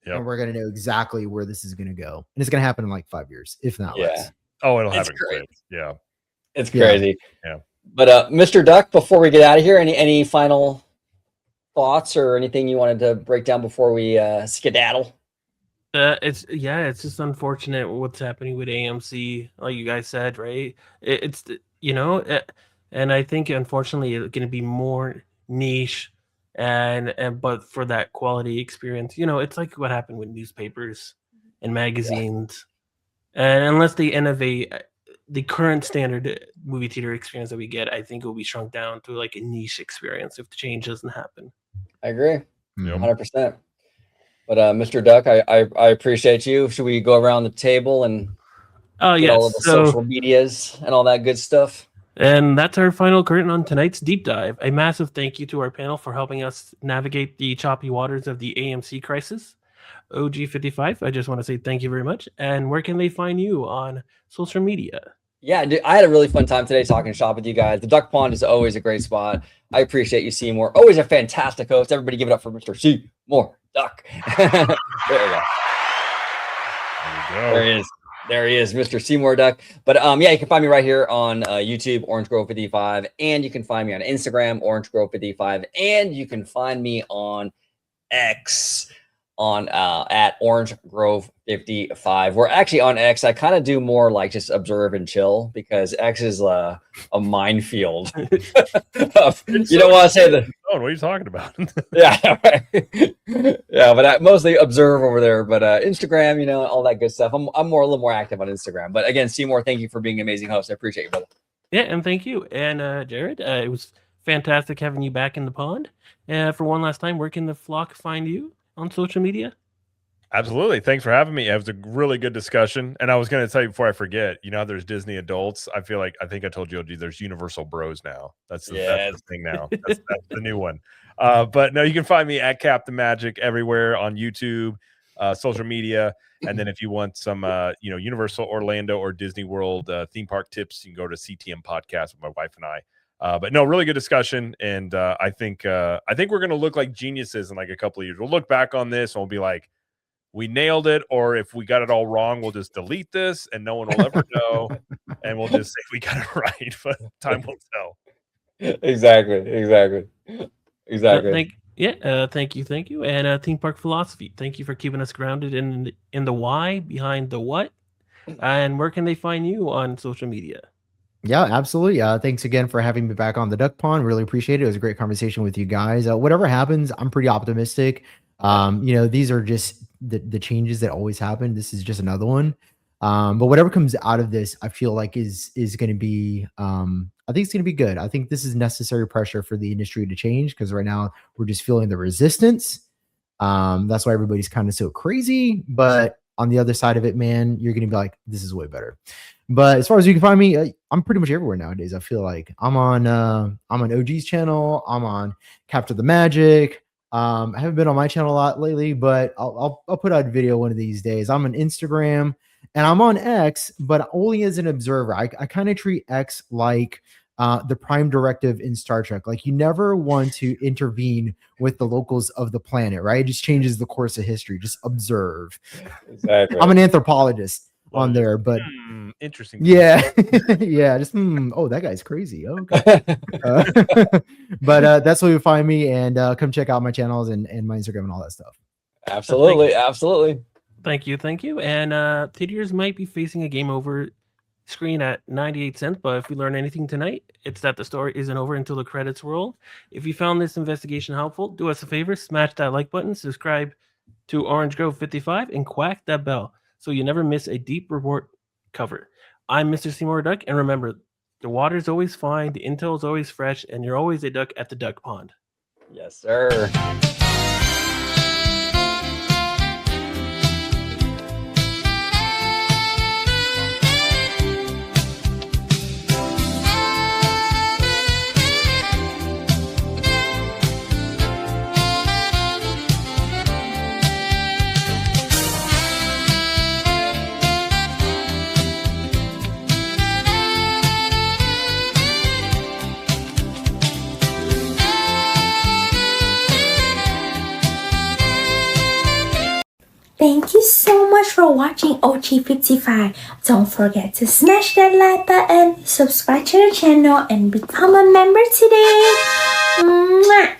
Yep. And we're going to know exactly where this is going to go. And it's going to happen in like 5 years, if not less. Oh, it'll It's happen great. quick. Yeah. It's crazy. Yeah. But Mr. Duck, before we get out of here, any final thoughts or anything you wanted to break down before we skedaddle? It's just unfortunate what's happening with AMC, like you guys said, right? And I think unfortunately it's going to be more niche, and but for that quality experience, it's like what happened with newspapers and magazines, and unless they innovate the current standard movie theater experience that we get, I think it will be shrunk down to like a niche experience if the change doesn't happen. I agree, 100%. But Mr. Duck, I appreciate you. Should we go around the table and get all of the social medias and all that good stuff? And that's our final curtain on tonight's deep dive. A massive thank you to our panel for helping us navigate the choppy waters of the AMC crisis. OG55, I just want to say thank you very much. And where can they find you on social media? Yeah, dude, I had a really fun time today talking shop with you guys. The Duck Pond is always a great spot. I appreciate you, Seymour. Always a fantastic host. Everybody give it up for Mr. Seymour Duck. There we go. There he is. There he is, Mr. Seymour Duck. But yeah, you can find me right here on YouTube, Orange Grove 55, and you can find me on Instagram, Orange Grove 55, and you can find me on X on at Orange Grove 55. We're actually on X. I kind of do more like just observe and chill because X is a minefield. You don't want to say that. Oh, what are you talking about? Yeah, yeah, but I mostly observe over there. But Instagram, all that good stuff. I'm a little more active on Instagram. But again, Seymour, thank you for being an amazing host. I appreciate you, brother. Yeah, and thank you. And Jared, it was fantastic having you back in the pond. For one last time, where can the flock find you on social media? Absolutely. Thanks for having me. It was a really good discussion. And I was going to tell you before I forget, there's Disney adults. I think I told you, there's Universal Bros now. That's the thing now. That's the new one. But no, you can find me at Captain Magic everywhere on YouTube, social media. And then if you want some, Universal Orlando or Disney World theme park tips, you can go to CTM Podcast with my wife and I. But no, really good discussion. And I think we're going to look like geniuses in like a couple of years. We'll look back on this and we'll be like, we nailed it. Or if we got it all wrong, we'll just delete this and no one will ever know. And we'll just say we got it right. But time will tell. Exactly. Thank you. And Theme Park Philosophy, thank you for keeping us grounded in the why behind the what. And where can they find you on social media? Yeah, absolutely. Thanks again for having me back on the Duck Pond. Really appreciate it. It was a great conversation with you guys. Whatever happens, I'm pretty optimistic. These are just the changes that always happen. This is just another one. But whatever comes out of this, I feel like is going to be, I think it's going to be good. I think this is necessary pressure for the industry to change because right now we're just feeling the resistance. That's why everybody's kind of so crazy. But on the other side of it, man, you're going to be like, this is way better. But as far as you can find me, I'm pretty much everywhere nowadays. I feel like I'm on OG's channel. I'm on Capture the Magic. I haven't been on my channel a lot lately, but I'll put out a video one of these days. I'm on Instagram And I'm on X, but only as an observer. I kind of treat X like the prime directive in Star Trek. Like, you never want to intervene with the locals of the planet, right? It just changes the course of history. Just observe. Exactly. I'm an anthropologist on there, but interesting. yeah, yeah. Just oh, that guy's crazy. Okay. But that's where you find me, and come check out my channels and my Instagram and all that stuff. Absolutely, absolutely. Thank you. And theaters might be facing a game over screen at 98 cents, but if we learn anything tonight, it's that the story isn't over until the credits roll. If you found this investigation helpful, do us a favor, smash that like button, subscribe to Orange Grove 55, and quack that bell so you never miss a deep report cover. I'm Mr. Seymour Duck, and remember, the water's always fine, the intel's always fresh, and you're always a duck at the duck pond. Yes, sir. Thank you so much for watching OG55. Don't forget to smash that like button, subscribe to the channel, and become a member today. Mwah!